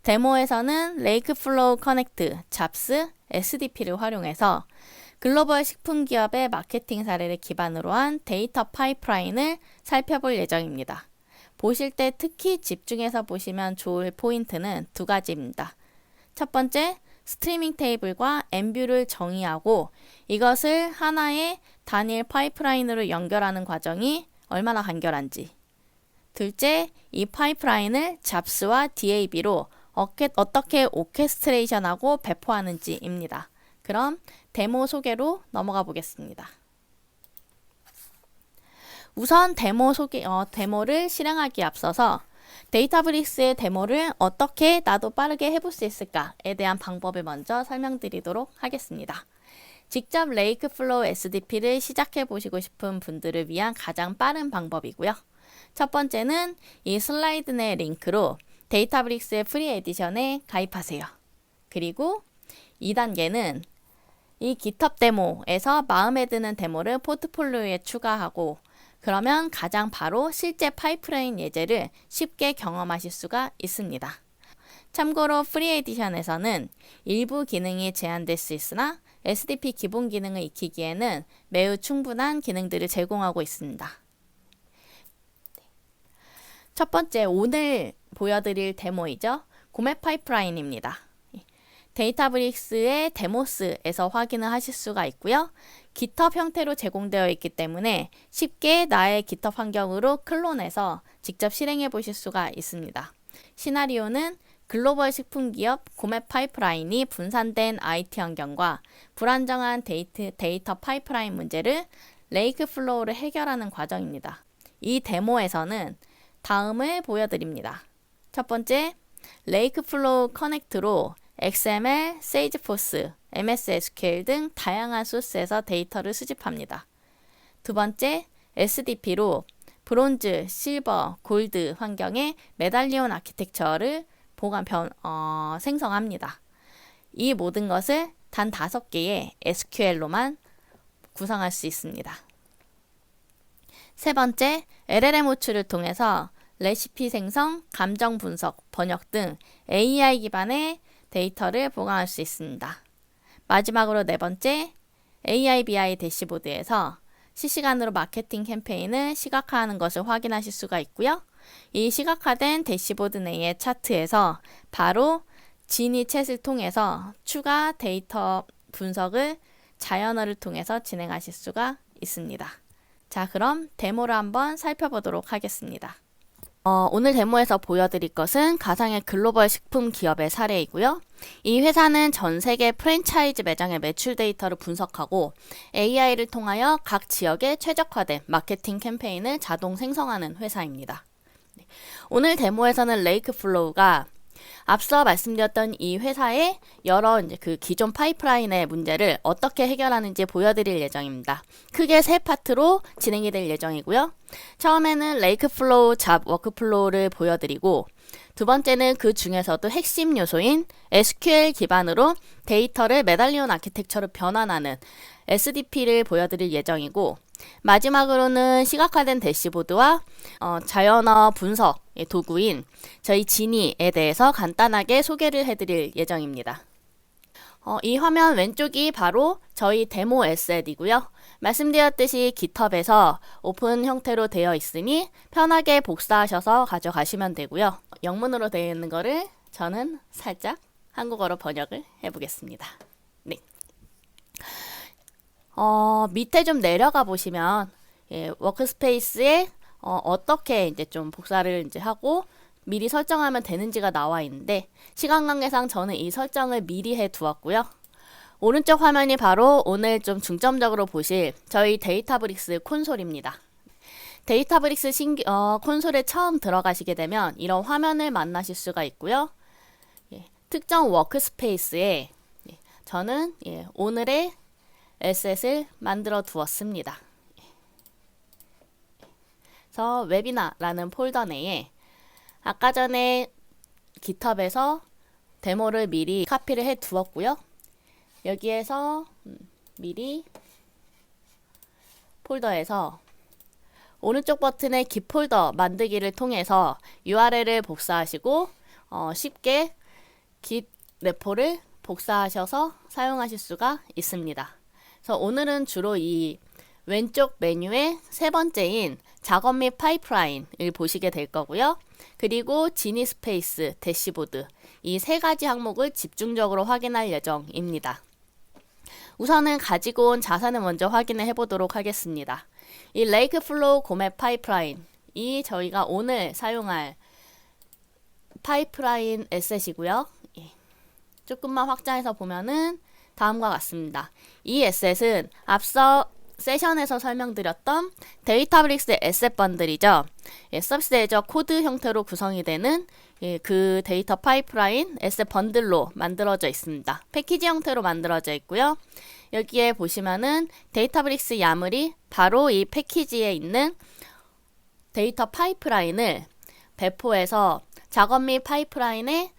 데모에서는 레이크플로우 커넥트, 잡스, SDP를 활용해서 글로벌 식품 기업의 마케팅 사례를 기반으로 한 데이터 파이프라인을 살펴볼 예정입니다. 보실 때 특히 집중해서 보시면 좋을 포인트는 두 가지입니다. 첫 번째, 스트리밍 테이블과 엠뷰를 정의하고 이것을 하나의 단일 파이프라인으로 연결하는 과정이 얼마나 간결한지. 둘째, 이 파이프라인을 잡스와 DAB로 어떻게 오케스트레이션하고 배포하는지입니다. 그럼 데모 소개로 넘어가 보겠습니다. 우선 데모를 실행하기에 앞서서 데이터브릭스의 데모를 어떻게 나도 빠르게 해볼 수 있을까에 대한 방법을 먼저 설명드리도록 하겠습니다. 직접 레이크플로우 SDP를 시작해 보시고 싶은 분들을 위한 가장 빠른 방법이고요. 첫 번째는 이 슬라이드 내 링크로 데이터브릭스의 프리 에디션에 가입하세요. 그리고 2단계는 이 GitHub 데모에서 마음에 드는 데모를 포트폴리오에 추가하고 그러면 가장 바로 실제 파이프라인 예제를 쉽게 경험하실 수가 있습니다. 참고로 프리 에디션에서는 일부 기능이 제한될 수 있으나 SDP 기본 기능을 익히기에는 매우 충분한 기능들을 제공하고 있습니다. 첫 번째, 오늘 보여드릴 데모이죠. 고메 파이프라인입니다. 데이터브릭스의 데모스에서 확인을 하실 수가 있고요. GitHub 형태로 제공되어 있기 때문에 쉽게 나의 GitHub 환경으로 클론해서 직접 실행해 보실 수가 있습니다. 시나리오는 글로벌 식품기업 고메 파이프라인이 분산된 IT 환경과 불안정한 데이터 파이프라인 문제를 레이크플로우를 해결하는 과정입니다. 이 데모에서는 다음을 보여드립니다. 첫 번째, 레이크플로우 커넥트로 XML, 세이지포스, MS SQL 등 다양한 소스에서 데이터를 수집합니다. 두 번째, SDP로 브론즈, 실버, 골드 환경의 메달리온 아키텍처를 생성합니다. 이 모든 것을 단 5개의 SQL로만 구성할 수 있습니다. 세 번째, LLM 호출을 통해서 레시피 생성, 감정 분석, 번역 등 AI 기반의 데이터를 보관할 수 있습니다. 마지막으로 네 번째, AIBI 대시보드에서 실시간으로 마케팅 캠페인을 시각화하는 것을 확인하실 수가 있고요. 이 시각화된 대시보드 내의 차트에서 바로 지니 챗을 통해서 추가 데이터 분석을 자연어를 통해서 진행하실 수가 있습니다. 자, 그럼 데모를 한번 살펴보도록 하겠습니다. 오늘 데모에서 보여드릴 것은 가상의 글로벌 식품 기업의 사례이고요. 이 회사는 전 세계 프랜차이즈 매장의 매출 데이터를 분석하고 AI를 통하여 각 지역에 최적화된 마케팅 캠페인을 자동 생성하는 회사입니다. 오늘 데모에서는 레이크플로우가 앞서 말씀드렸던 이 회사의 여러 이제 그 기존 파이프라인의 문제를 어떻게 해결하는지 보여드릴 예정입니다. 크게 세 파트로 진행이 될 예정이고요. 처음에는 레이크플로우 잡 워크플로우를 보여드리고, 두 번째는 그 중에서도 핵심 요소인 SQL 기반으로 데이터를 메달리온 아키텍처로 변환하는 SDP를 보여드릴 예정이고, 마지막으로는 시각화된 대시보드와 자연어 분석의 도구인 저희 지니에 대해서 간단하게 소개를 해드릴 예정입니다. 이 화면 왼쪽이 바로 저희 데모 에셋이고요. 말씀드렸듯이 GitHub에서 오픈 형태로 되어 있으니 편하게 복사하셔서 가져가시면 되고요. 영문으로 되어 있는 거를 저는 살짝 한국어로 번역을 해보겠습니다. 네. 밑에 좀 내려가 보시면 워크스페이스에 어떻게 이제 좀 복사를 이제 하고 미리 설정하면 되는지가 나와 있는데, 시간 관계상 저는 이 설정을 미리 해 두었고요. 오른쪽 화면이 바로 오늘 좀 중점적으로 보실 저희 데이터브릭스 콘솔입니다. 데이터브릭스 콘솔에 처음 들어가시게 되면 이런 화면을 만나실 수가 있고요. 특정 워크스페이스에 저는 오늘의 에셋을 만들어 두었습니다. 그래서 웨비나라는 폴더 내에 아까 전에 GitHub에서 데모를 미리 카피를 해 두었고요. 여기에서 미리 폴더에서 오른쪽 버튼의 Git 폴더 만들기를 통해서 URL을 복사하시고 쉽게 Git 레포를 복사하셔서 사용하실 수가 있습니다. 그래서 오늘은 주로 이 왼쪽 메뉴의 세 번째인 작업 및 파이프라인을 보시게 될 거고요. 그리고 지니 스페이스, 대시보드 이 세 가지 항목을 집중적으로 확인할 예정입니다. 우선은 가지고 온 자산을 먼저 확인을 해보도록 하겠습니다. 이 레이크플로우 고맵 파이프라인, 이 저희가 오늘 사용할 파이프라인 에셋이고요. 조금만 확장해서 보면은 다음과 같습니다. 이 에셋은 앞서 세션에서 설명드렸던 데이터브릭스 에셋 번들이죠. 서비스 에저 코드 형태로 구성이 되는 그 데이터 파이프라인 에셋 번들로 만들어져 있습니다. 패키지 형태로 만들어져 있고요. 여기에 보시면은 데이터브릭스 야물이 바로 이 패키지에 있는 데이터 파이프라인을 배포해서 작업 및 파이프라인에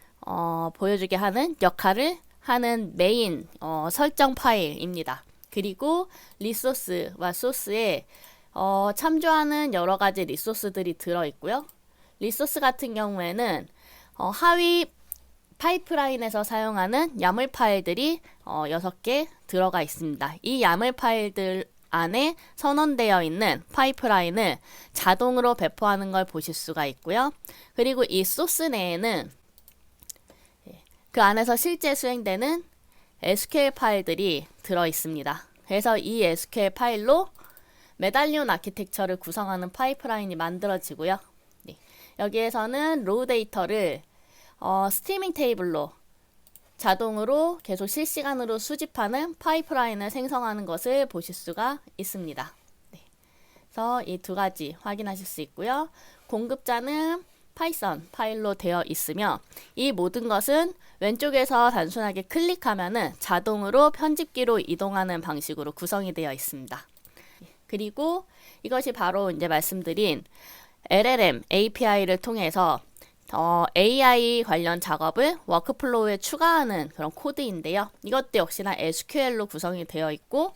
보여주게 하는 역할을 하는 메인 설정 파일입니다. 그리고 리소스와 소스에 참조하는 여러 가지 리소스들이 들어있고요. 리소스 같은 경우에는 하위 파이프라인에서 사용하는 야물 파일들이 6개 들어가 있습니다. 이 야물 파일들 안에 선언되어 있는 파이프라인을 자동으로 배포하는 걸 보실 수가 있고요. 그리고 이 소스 내에는 그 안에서 실제 수행되는 SQL 파일들이 들어 있습니다. 그래서 이 SQL 파일로 메달리온 아키텍처를 구성하는 파이프라인이 만들어지고요. 네. 여기에서는 로우 데이터를 스트리밍 테이블로 자동으로 계속 실시간으로 수집하는 파이프라인을 생성하는 것을 보실 수가 있습니다. 네. 그래서 이 두 가지 확인하실 수 있고요. 공급자는 파이썬 파일로 되어 있으며 이 모든 것은 왼쪽에서 단순하게 클릭하면은 자동으로 편집기로 이동하는 방식으로 구성이 되어 있습니다. 그리고 이것이 바로 이제 말씀드린 LLM API를 통해서 AI 관련 작업을 워크플로우에 추가하는 그런 코드인데요. 이것도 역시나 SQL로 구성이 되어 있고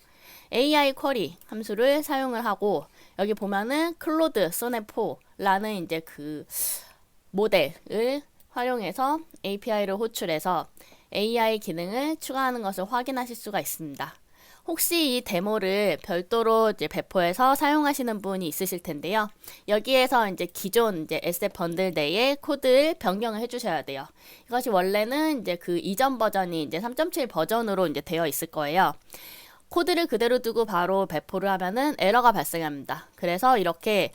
AI 쿼리 함수를 사용을 하고 여기 보면은 클로드 소네4라는 이제 그 모델을 활용해서 API를 호출해서 AI 기능을 추가하는 것을 확인하실 수가 있습니다. 혹시 이 데모를 별도로 이제 배포해서 사용하시는 분이 있으실 텐데요. 여기에서 이제 기존 이제 에셋 번들 내에 코드를 변경을 해주셔야 돼요. 이것이 원래는 이제 그 이전 버전이 이제 3.7 버전으로 이제 되어 있을 거예요. 코드를 그대로 두고 바로 배포를 하면은 에러가 발생합니다. 그래서 이렇게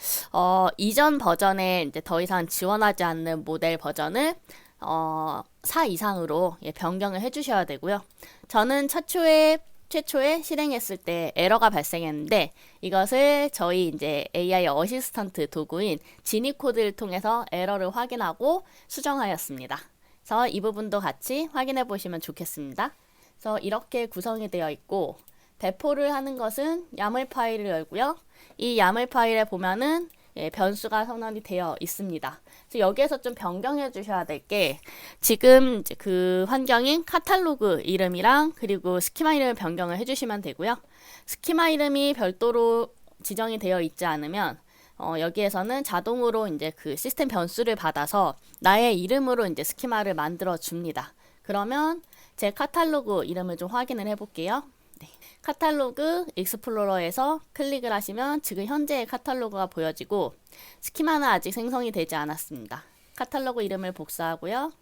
이전 버전에 이제 더 이상 지원하지 않는 모델 버전을 4 이상으로 변경을 해주셔야 되고요. 저는 최초에 실행했을 때 에러가 발생했는데 이것을 저희 이제 AI 어시스턴트 도구인 지니 코드를 통해서 에러를 확인하고 수정하였습니다. 그래서 이 부분도 같이 확인해 보시면 좋겠습니다. 그래서 이렇게 구성이 되어 있고 배포를 하는 것은 야물 파일을 열고요. 이 야물 파일에 보면은 변수가 선언이 되어 있습니다. 그래서 여기에서 좀 변경해 주셔야 될 게 지금 이제 그 환경인 카탈로그 이름이랑 그리고 스키마 이름을 변경을 해주시면 되고요. 스키마 이름이 별도로 지정이 되어 있지 않으면 여기에서는 자동으로 이제 그 시스템 변수를 받아서 나의 이름으로 이제 스키마를 만들어 줍니다. 그러면 제 카탈로그 이름을 좀 확인을 해 볼게요. 네. 카탈로그 익스플로러에서 클릭을 하시면 지금 현재의 카탈로그가 보여지고 스키마는 아직 생성이 되지 않았습니다. 카탈로그 이름을 복사하고요.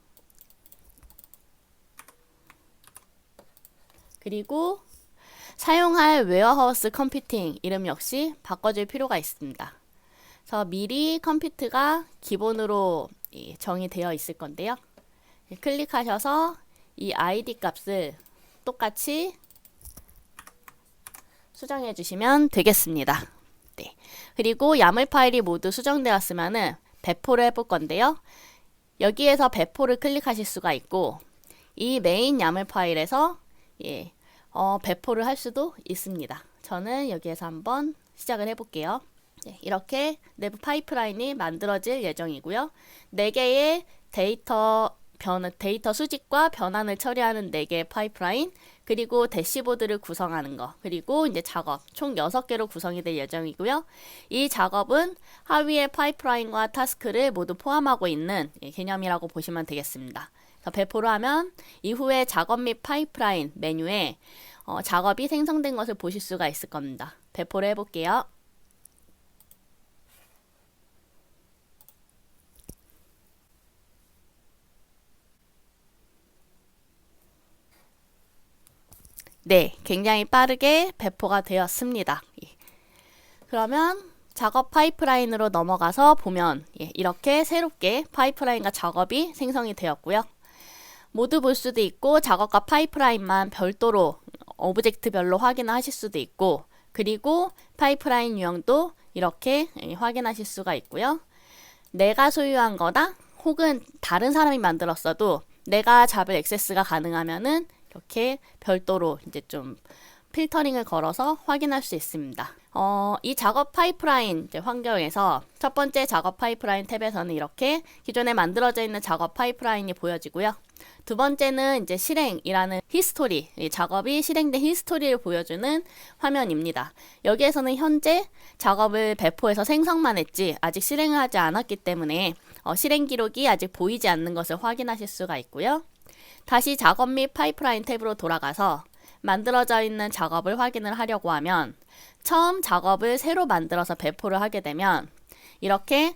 그리고 사용할 웨어하우스 컴퓨팅 이름 역시 바꿔줄 필요가 있습니다. 그래서 미리 컴퓨트가 기본으로 정의되어 있을 건데요. 클릭하셔서 이 ID 값을 똑같이 수정해 주시면 되겠습니다. 네. 그리고 야물 파일이 모두 수정되었으면은 배포를 해볼 건데요. 여기에서 배포를 클릭하실 수가 있고 이 메인 야물 파일에서 배포를 할 수도 있습니다. 저는 여기에서 한번 시작을 해볼게요. 네, 이렇게 내부 파이프라인이 만들어질 예정이고요. 4개의 데이터 수집과 변환을 처리하는 4개의 파이프라인, 그리고 대시보드를 구성하는 거, 그리고 이제 작업 총 6개로 구성이 될 예정이고요. 이 작업은 하위의 파이프라인과 타스크를 모두 포함하고 있는 개념이라고 보시면 되겠습니다. 배포를 하면 이후에 작업 및 파이프라인 메뉴에 작업이 생성된 것을 보실 수가 있을 겁니다. 배포를 해볼게요. 네, 굉장히 빠르게 배포가 되었습니다. 그러면 작업 파이프라인으로 넘어가서 보면 이렇게 새롭게 파이프라인과 작업이 생성이 되었고요. 모두 볼 수도 있고 작업과 파이프라인만 별도로 오브젝트별로 확인하실 수도 있고, 그리고 파이프라인 유형도 이렇게 확인하실 수가 있고요. 내가 소유한 거다 혹은 다른 사람이 만들었어도 내가 잡을 액세스가 가능하면은 이렇게 별도로 이제 좀 필터링을 걸어서 확인할 수 있습니다. 이 작업 파이프라인 환경에서 첫 번째 작업 파이프라인 탭에서는 이렇게 기존에 만들어져 있는 작업 파이프라인이 보여지고요. 두 번째는 이제 실행이라는 히스토리, 작업이 실행된 히스토리를 보여주는 화면입니다. 여기에서는 현재 작업을 배포해서 생성만 했지 아직 실행을 하지 않았기 때문에 실행 기록이 아직 보이지 않는 것을 확인하실 수가 있고요. 다시 작업 및 파이프라인 탭으로 돌아가서 만들어져 있는 작업을 확인을 하려고 하면 처음 작업을 새로 만들어서 배포를 하게 되면 이렇게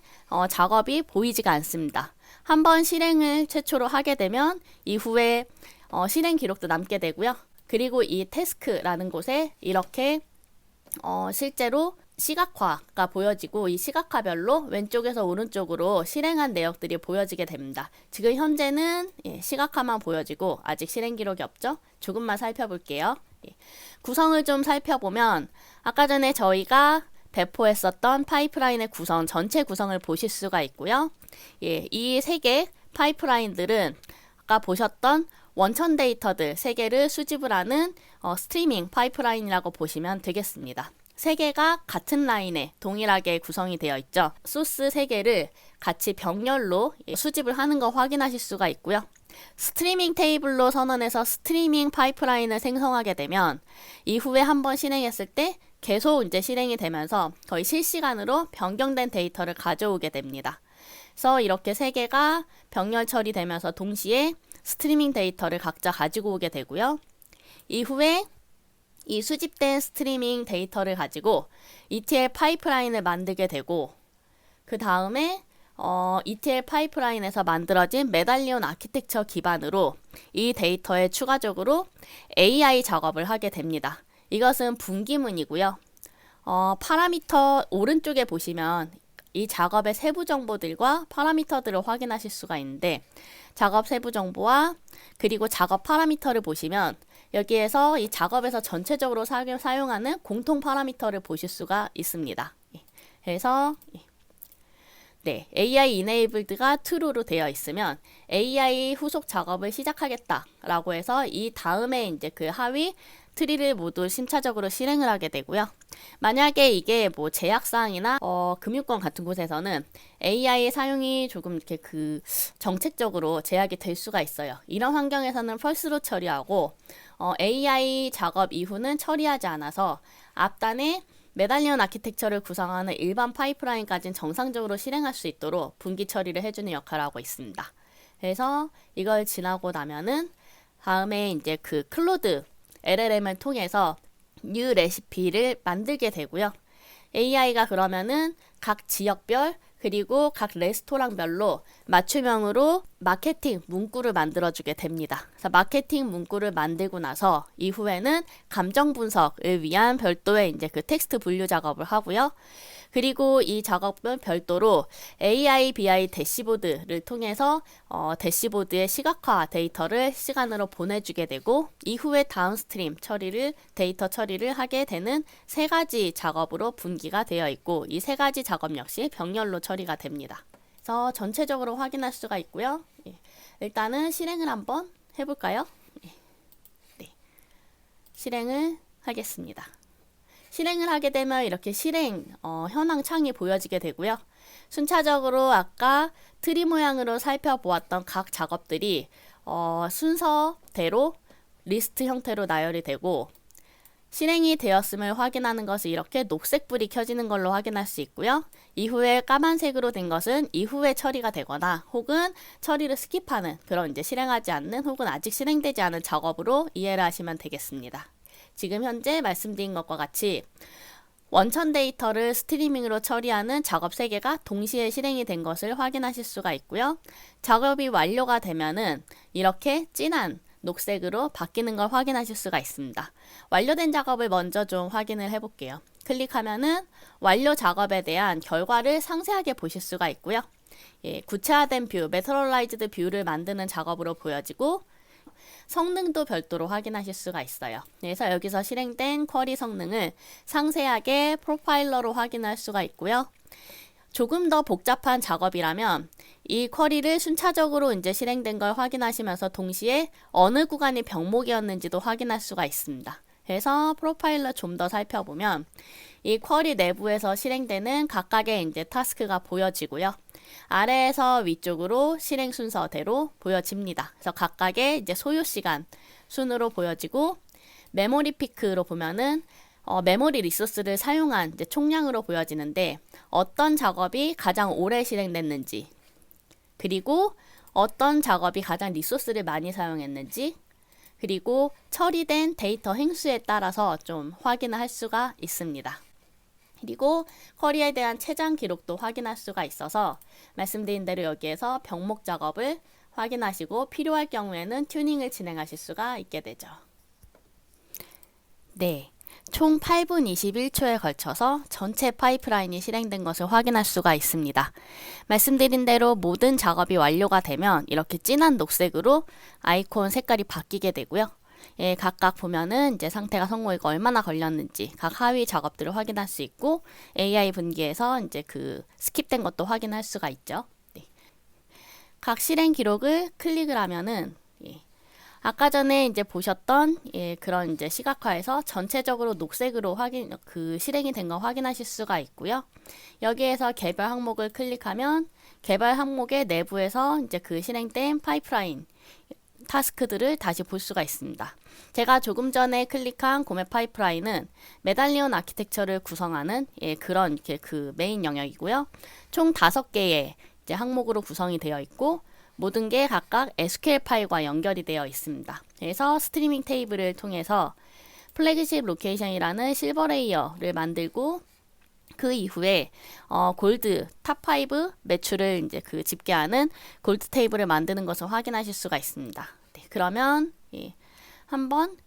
작업이 보이지가 않습니다. 한번 실행을 최초로 하게 되면 이후에 실행 기록도 남게 되고요. 그리고 이 태스크라는 곳에 이렇게 실제로 시각화가 보여지고 이 시각화별로 왼쪽에서 오른쪽으로 실행한 내역들이 보여지게 됩니다. 지금 현재는 시각화만 보여지고 아직 실행 기록이 없죠? 조금만 살펴볼게요. 구성을 좀 살펴보면 아까 전에 저희가 배포했었던 파이프라인의 구성, 전체 구성을 보실 수가 있고요. 이 3개 파이프라인들은 아까 보셨던 원천 데이터들 3개를 수집을 하는 스트리밍 파이프라인이라고 보시면 되겠습니다. 3개가 같은 라인에 동일하게 구성이 되어 있죠. 소스 3개를 같이 병렬로 수집을 하는 거 확인하실 수가 있고요. 스트리밍 테이블로 선언해서 스트리밍 파이프라인을 생성하게 되면 이후에 한번 실행했을 때 계속 이제 실행이 되면서 거의 실시간으로 변경된 데이터를 가져오게 됩니다. 그래서 이렇게 세 개가 병렬 처리되면서 동시에 스트리밍 데이터를 각자 가지고 오게 되고요. 이후에 이 수집된 스트리밍 데이터를 가지고 ETL 파이프라인을 만들게 되고, 그 다음에 ETL 파이프라인에서 만들어진 메달리온 아키텍처 기반으로 이 데이터에 추가적으로 AI 작업을 하게 됩니다. 이것은 분기문이고요. 파라미터 오른쪽에 보시면 이 작업의 세부 정보들과 파라미터들을 확인하실 수가 있는데, 작업 세부 정보와 그리고 작업 파라미터를 보시면 여기에서 이 작업에서 전체적으로 사용하는 공통 파라미터를 보실 수가 있습니다. 그래서 AI enabled가 true로 되어 있으면 AI 후속 작업을 시작하겠다라고 해서 이 다음에 이제 그 하위 트리를 모두 심차적으로 실행을 하게 되고요. 만약에 이게 뭐 제약사항이나 금융권 같은 곳에서는 AI 사용이 조금 이렇게 그 정책적으로 제약이 될 수가 있어요. 이런 환경에서는 펄스로 처리하고 AI 작업 이후는 처리하지 않아서 앞단에 메달리온 아키텍처를 구성하는 일반 파이프라인까지는 정상적으로 실행할 수 있도록 분기 처리를 해주는 역할을 하고 있습니다. 그래서 이걸 지나고 나면은 다음에 이제 그 클로드 LLM을 통해서 뉴 레시피를 만들게 되고요. AI가 그러면은 각 지역별 그리고 각 레스토랑별로 맞춤형으로 마케팅 문구를 만들어주게 됩니다. 그래서 마케팅 문구를 만들고 나서 이후에는 감정 분석을 위한 별도의 이제 그 텍스트 분류 작업을 하고요. 그리고 이 작업은 별도로 AI BI 대시보드를 통해서 대시보드의 시각화 데이터를 시간으로 보내주게 되고, 이후에 다운스트림 처리를 데이터 처리를 하게 되는 세 가지 작업으로 분기가 되어 있고, 이 세 가지 작업 역시 병렬로 처리가 됩니다. 그래서 전체적으로 확인할 수가 있고요. 일단은 실행을 한번 해볼까요? 네. 실행을 하겠습니다. 실행을 하게 되면 이렇게 실행 현황 창이 보여지게 되고요. 순차적으로 아까 트리 모양으로 살펴보았던 각 작업들이 순서대로 리스트 형태로 나열이 되고, 실행이 되었음을 확인하는 것은 이렇게 녹색불이 켜지는 걸로 확인할 수 있고요. 이후에 까만색으로 된 것은 이후에 처리가 되거나 혹은 처리를 스킵하는 그런 이제 실행하지 않는 혹은 아직 실행되지 않은 작업으로 이해를 하시면 되겠습니다. 지금 현재 말씀드린 것과 같이 원천 데이터를 스트리밍으로 처리하는 작업 3개가 동시에 실행이 된 것을 확인하실 수가 있고요. 작업이 완료가 되면은 이렇게 진한 녹색으로 바뀌는 걸 확인하실 수가 있습니다. 완료된 작업을 먼저 좀 확인을 해볼게요. 클릭하면은 완료 작업에 대한 결과를 상세하게 보실 수가 있고요. 구체화된 뷰, 메터럴라이즈드 뷰를 만드는 작업으로 보여지고, 성능도 별도로 확인하실 수가 있어요. 그래서 여기서 실행된 쿼리 성능을 상세하게 프로파일러로 확인할 수가 있고요. 조금 더 복잡한 작업이라면 이 쿼리를 순차적으로 이제 실행된 걸 확인하시면서 동시에 어느 구간이 병목이었는지도 확인할 수가 있습니다. 그래서 프로파일러 좀 더 살펴보면 이 쿼리 내부에서 실행되는 각각의 이제 타스크가 보여지고요. 아래에서 위쪽으로 실행 순서대로 보여집니다. 그래서 각각의 이제 소요 시간 순으로 보여지고, 메모리 피크로 보면은 메모리 리소스를 사용한 이제 총량으로 보여지는데, 어떤 작업이 가장 오래 실행됐는지, 그리고 어떤 작업이 가장 리소스를 많이 사용했는지, 그리고 처리된 데이터 행수에 따라서 좀 확인을 할 수가 있습니다. 그리고 쿼리에 대한 최장 기록도 확인할 수가 있어서 말씀드린 대로 여기에서 병목 작업을 확인하시고 필요할 경우에는 튜닝을 진행하실 수가 있게 되죠. 네. 총 8분 21초에 걸쳐서 전체 파이프라인이 실행된 것을 확인할 수가 있습니다. 말씀드린 대로 모든 작업이 완료가 되면 이렇게 진한 녹색으로 아이콘 색깔이 바뀌게 되고요. 각각 보면은 이제 상태가 성공이고 얼마나 걸렸는지 각 하위 작업들을 확인할 수 있고, AI 분기에서 이제 그 스킵된 것도 확인할 수가 있죠. 네. 각 실행 기록을 클릭을 하면은 아까 전에 이제 보셨던 그런 이제 시각화에서 전체적으로 녹색으로 실행이 된 거 확인하실 수가 있고요. 여기에서 개별 항목을 클릭하면 개별 항목의 내부에서 이제 그 실행된 파이프라인 타스크들을 다시 볼 수가 있습니다. 제가 조금 전에 클릭한 고메 파이프라인은 메달리온 아키텍처를 구성하는 그런 이렇게 그 메인 영역이고요. 총 5개의 이제 항목으로 구성이 되어 있고 모든 게 각각 SQL 파일과 연결이 되어 있습니다. 그래서 스트리밍 테이블을 통해서 플래그십 로케이션이라는 실버 레이어를 만들고 그 이후에 골드 탑5 매출을 이제 그 집계하는 골드 테이블을 만드는 것을 확인하실 수가 있습니다. 네, 그러면 한번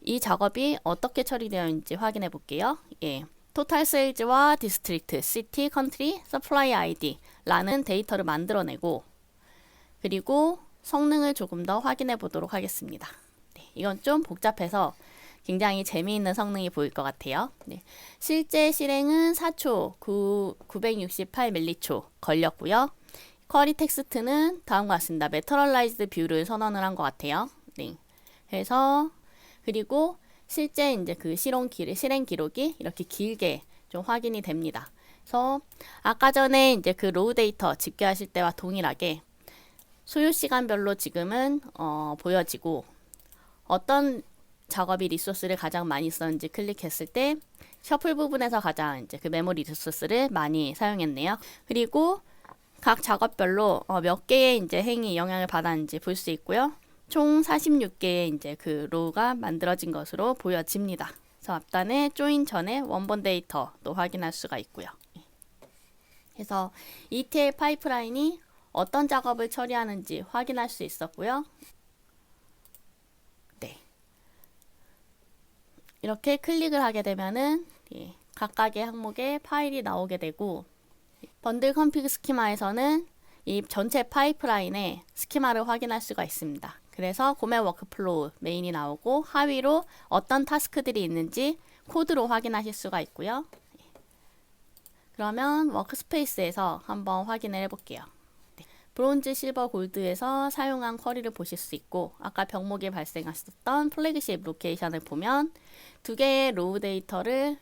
이 작업이 어떻게 처리되어 있는지 확인해 볼게요. 토탈 세일즈와 디스트릭트, 시티, 컨트리, 서플라이 아이디라는 데이터를 만들어내고 그리고 성능을 조금 더 확인해 보도록 하겠습니다. 네, 이건 좀 복잡해서 굉장히 재미있는 성능이 보일 것 같아요. 네. 실제 실행은 4초 968m초 걸렸고요. 쿼리 텍스트는 다음과 같습니다. 매터럴라이즈드 뷰를 선언을 한 것 같아요. 네. 그래서 그리고 실제 이제 그 실행 기록이 이렇게 길게 좀 확인이 됩니다. 그래서 아까 전에 이제 그 로우 데이터 집계하실 때와 동일하게 소요 시간별로 지금은 보여지고 어떤 작업이 리소스를 가장 많이 썼는지 클릭했을 때 셔플 부분에서 가장 이제 그 메모리 리소스를 많이 사용했네요. 그리고 각 작업별로 몇 개의 이제 행위 영향을 받았는지 볼 수 있고요. 총 46개의 이제 그 로우가 만들어진 것으로 보여집니다. 그래서 앞단에 조인 전에 원본 데이터도 확인할 수가 있고요. 그래서 ETL 파이프라인이 어떤 작업을 처리하는지 확인할 수 있었고요. 네. 이렇게 클릭을 하게 되면은 각각의 항목에 파일이 나오게 되고 번들 컨피그 스키마에서는 이 전체 파이프라인의 스키마를 확인할 수가 있습니다. 그래서 고메 워크플로우 메인이 나오고 하위로 어떤 타스크들이 있는지 코드로 확인하실 수가 있고요. 그러면 워크스페이스에서 한번 확인을 해볼게요. 브론즈, 실버, 골드에서 사용한 쿼리를 보실 수 있고 아까 병목이 발생했었던 플래그십 로케이션을 보면 2개의 로우 데이터를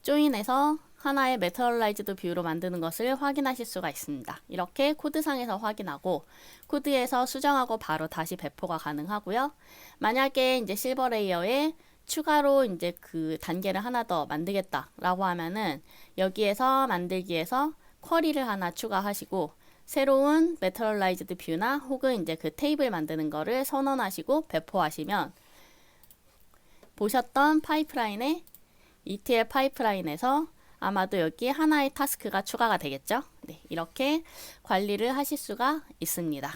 조인해서 하나의 매터럴라이즈드 뷰로 만드는 것을 확인하실 수가 있습니다. 이렇게 코드상에서 확인하고 코드에서 수정하고 바로 다시 배포가 가능하고요. 만약에 이제 실버 레이어에 추가로 이제 그 단계를 하나 더 만들겠다라고 하면은 여기에서 만들기에서 쿼리를 하나 추가하시고 새로운 매터럴라이즈드 뷰나 혹은 이제 그 테이블 만드는 거를 선언하시고 배포하시면 보셨던 파이프라인의 ETL 파이프라인에서 아마도 여기 하나의 타스크가 추가가 되겠죠. 네, 이렇게 관리를 하실 수가 있습니다.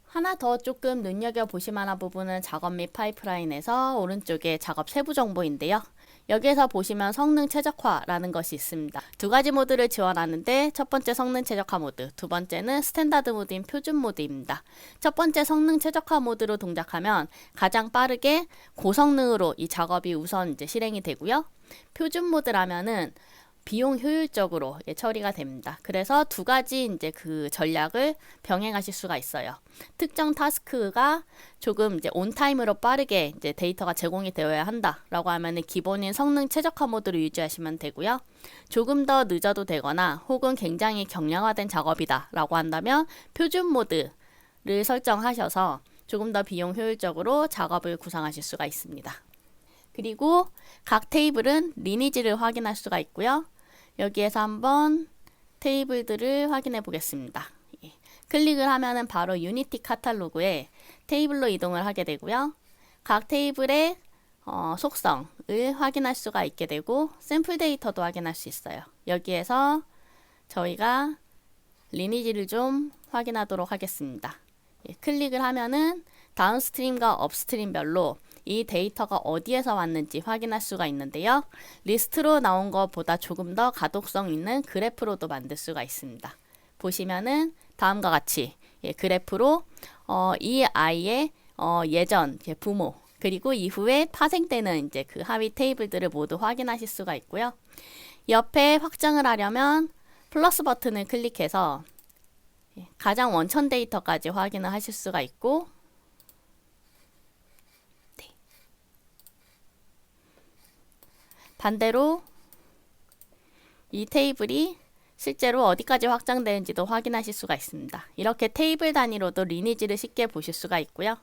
하나 더 조금 눈여겨보실 만한 부분은 작업 및 파이프라인에서 오른쪽에 작업 세부 정보인데요. 여기에서 보시면 성능 최적화라는 것이 있습니다. 2가지 모드를 지원하는데 첫 번째 성능 최적화 모드, 두 번째는 스탠다드 모드인 표준 모드입니다. 첫 번째 성능 최적화 모드로 동작하면 가장 빠르게 고성능으로 이 작업이 우선 이제 실행이 되고요. 표준 모드라면은 비용 효율적으로 처리가 됩니다. 그래서 2가지 이제 그 전략을 병행하실 수가 있어요. 특정 타스크가 조금 이제 온타임으로 빠르게 이제 데이터가 제공이 되어야 한다라고 하면은 기본인 성능 최적화 모드를 유지하시면 되고요. 조금 더 늦어도 되거나 혹은 굉장히 경량화된 작업이다라고 한다면 표준 모드를 설정하셔서 조금 더 비용 효율적으로 작업을 구상하실 수가 있습니다. 그리고 각 테이블은 리니지를 확인할 수가 있고요. 여기에서 한번 테이블들을 확인해 보겠습니다. 클릭을 하면은 바로 유니티 카탈로그에 테이블로 이동을 하게 되고요. 각 테이블의 속성을 확인할 수가 있게 되고 샘플 데이터도 확인할 수 있어요. 여기에서 저희가 리니지를 좀 확인하도록 하겠습니다. 클릭을 하면은 다운스트림과 업스트림별로 이 데이터가 어디에서 왔는지 확인할 수가 있는데요. 리스트로 나온 것보다 조금 더 가독성 있는 그래프로도 만들 수가 있습니다. 보시면은 다음과 같이 그래프로 이 아이의 예전 부모 그리고 이후에 파생되는 이제 그 하위 테이블들을 모두 확인하실 수가 있고요. 옆에 확장을 하려면 플러스 버튼을 클릭해서 가장 원천 데이터까지 확인을 하실 수가 있고 반대로 이 테이블이 실제로 어디까지 확장되는지도 확인하실 수가 있습니다. 이렇게 테이블 단위로도 리니지를 쉽게 보실 수가 있고요.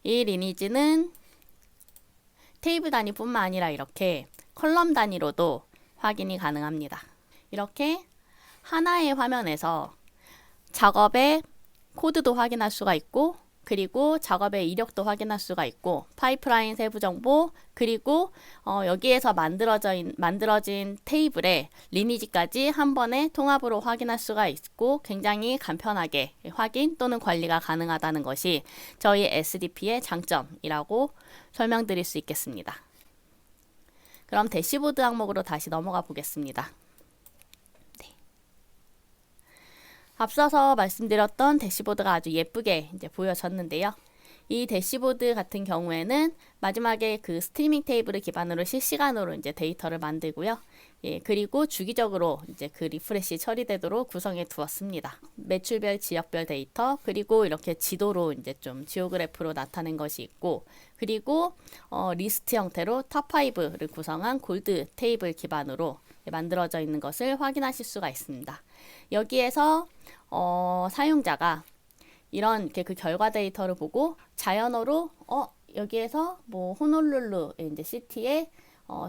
이 리니지는 테이블 단위뿐만 아니라 이렇게 컬럼 단위로도 확인이 가능합니다. 이렇게 하나의 화면에서 작업의 코드도 확인할 수가 있고, 그리고 작업의 이력도 확인할 수가 있고, 파이프라인 세부 정보, 그리고 여기에서 만들어진 테이블의 리니지까지 한 번에 통합으로 확인할 수가 있고, 굉장히 간편하게 확인 또는 관리가 가능하다는 것이 저희 SDP의 장점이라고 설명드릴 수 있겠습니다. 그럼 대시보드 항목으로 다시 넘어가 보겠습니다. 앞서서 말씀드렸던 대시보드가 아주 예쁘게 이제 보여졌는데요. 이 대시보드 같은 경우에는 마지막에 그 스트리밍 테이블을 기반으로 실시간으로 이제 데이터를 만들고요. 그리고 주기적으로 이제 그 리프레시 처리되도록 구성해 두었습니다. 매출별, 지역별 데이터, 그리고 이렇게 지도로 이제 좀 지오그래프로 나타낸 것이 있고, 그리고 리스트 형태로 탑5를 구성한 골드 테이블 기반으로 만들어져 있는 것을 확인하실 수가 있습니다. 여기에서 사용자가 이런 그 결과 데이터를 보고 자연어로 여기에서 뭐 호놀룰루 이제 시티의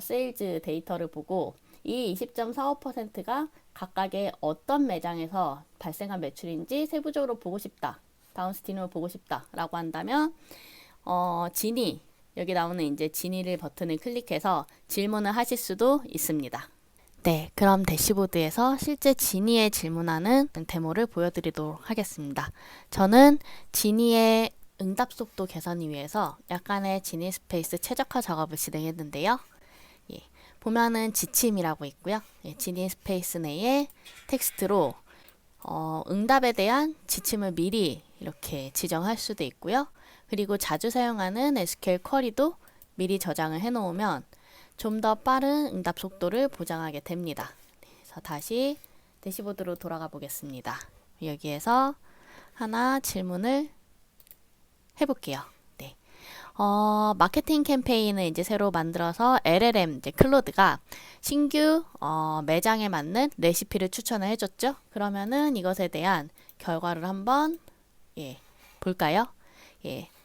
세일즈 데이터를 보고 이 20.45%가 각각의 어떤 매장에서 발생한 매출인지 세부적으로 보고 싶다. 다운스트림을 보고 싶다라고 한다면 지니, 여기 나오는 이제 지니를 버튼을 클릭해서 질문을 하실 수도 있습니다. 네, 그럼 대시보드에서 실제 지니에 질문하는 데모를 보여드리도록 하겠습니다. 저는 지니의 응답 속도 개선을 위해서 약간의 지니 스페이스 최적화 작업을 진행했는데요. 보면은 지침이라고 있고요. 지니 스페이스 내에 텍스트로 응답에 대한 지침을 미리 이렇게 지정할 수도 있고요. 그리고 자주 사용하는 SQL 쿼리도 미리 저장을 해 놓으면 좀 더 빠른 응답 속도를 보장하게 됩니다. 그래서 다시 대시보드로 돌아가 보겠습니다. 여기에서 하나 질문을 해볼게요. 네. 마케팅 캠페인을 이제 새로 만들어서 LLM 이제 클로드가 신규 매장에 맞는 레시피를 추천을 해줬죠. 그러면은 이것에 대한 결과를 한번 볼까요?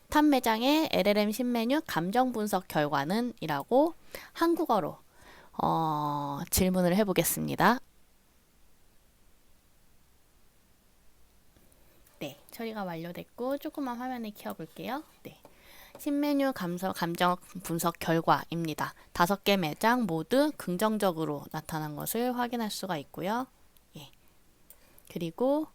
탑 매장의 LLM 신메뉴 감정 분석 결과는 이라고 한국어로 질문을 해보겠습니다. 네, 처리가 완료됐고 조금만 화면을 키워볼게요. 네, 신메뉴 감정 분석 결과입니다. 5개 매장 모두 긍정적으로 나타난 것을 확인할 수가 있고요. 그리고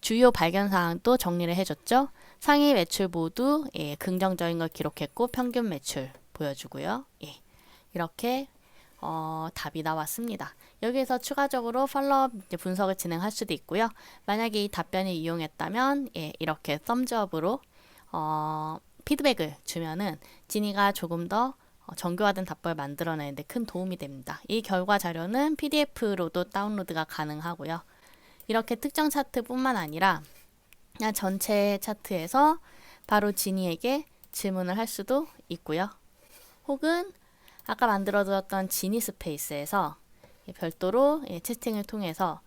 주요 발견사항도 정리를 해줬죠. 상위 매출 모두 긍정적인 걸 기록했고 평균 매출 보여주고요. 이렇게 답이 나왔습니다. 여기에서 추가적으로 팔로업 분석을 진행할 수도 있고요. 만약에 이 답변을 이용했다면 이렇게 썸즈업으로 피드백을 주면은 지니가 조금 더 정교화된 답변을 만들어내는데 큰 도움이 됩니다. 이 결과 자료는 PDF로도 다운로드가 가능하고요. 이렇게 특정 차트뿐만 아니라 그냥 전체 차트에서 바로 지니에게 질문을 할 수도 있고요. 혹은 아까 만들어두었던 지니 스페이스에서 별도로 채팅을 통해서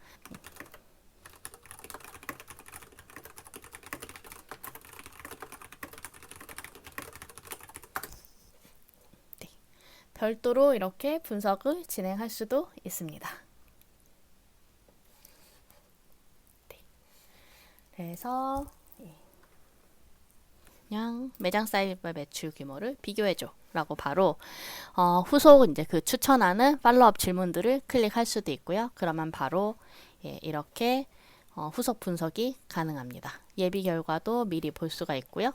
별도로 이렇게 분석을 진행할 수도 있습니다. 그래서 그냥 매장 사이즈별 매출 규모를 비교해줘 라고 바로 후속 이제 그 추천하는 팔로업 질문들을 클릭할 수도 있고요. 그러면 바로 이렇게 후속 분석이 가능합니다. 예비 결과도 미리 볼 수가 있고요.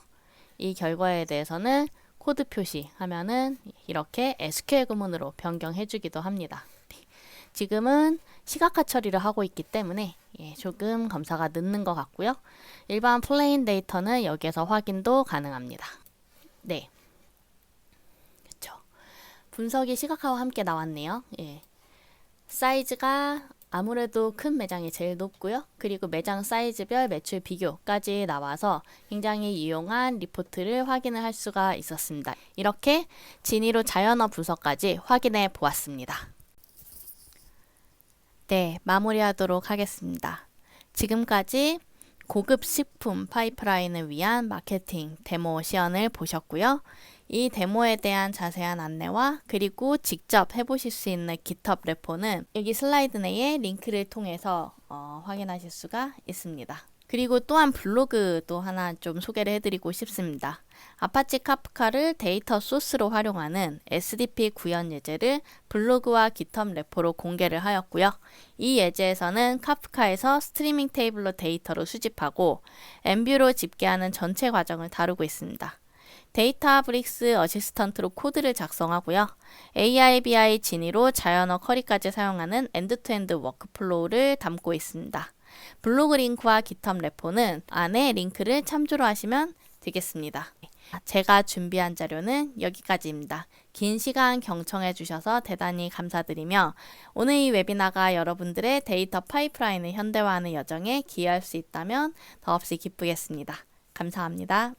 이 결과에 대해서는 코드 표시하면은 이렇게 SQL 구문으로 변경해 주기도 합니다. 지금은 시각화 처리를 하고 있기 때문에 조금 검사가 늦는 것 같고요. 일반 플레인 데이터는 여기에서 확인도 가능합니다. 네, 그렇죠. 분석이 시각화와 함께 나왔네요. 사이즈가 아무래도 큰 매장이 제일 높고요. 그리고 매장 사이즈별 매출 비교까지 나와서 굉장히 유용한 리포트를 확인을 할 수가 있었습니다. 이렇게 진위로 자연어 분석까지 확인해 보았습니다. 네, 마무리하도록 하겠습니다. 지금까지 고급 식품 파이프라인을 위한 마케팅 데모 시연을 보셨고요. 이 데모에 대한 자세한 안내와 그리고 직접 해보실 수 있는 GitHub 레포는 여기 슬라이드 내에 링크를 통해서 확인하실 수가 있습니다. 그리고 또한 블로그도 하나 좀 소개를 해드리고 싶습니다. 아파치 카프카를 데이터 소스로 활용하는 SDP 구현 예제를 블로그와 GitHub 레포로 공개를 하였고요. 이 예제에서는 카프카에서 스트리밍 테이블로 데이터로 수집하고 엠뷰로 집계하는 전체 과정을 다루고 있습니다. 데이터브릭스 어시스턴트로 코드를 작성하고요. AIBI 진위로 자연어 쿼리까지 사용하는 엔드투엔드 워크플로우를 담고 있습니다. 블로그 링크와 GitHub 레포는 안에 링크를 참조로 하시면 되겠습니다. 제가 준비한 자료는 여기까지입니다. 긴 시간 경청해 주셔서 대단히 감사드리며 오늘 이 웨비나가 여러분들의 데이터 파이프라인을 현대화하는 여정에 기여할 수 있다면 더없이 기쁘겠습니다. 감사합니다.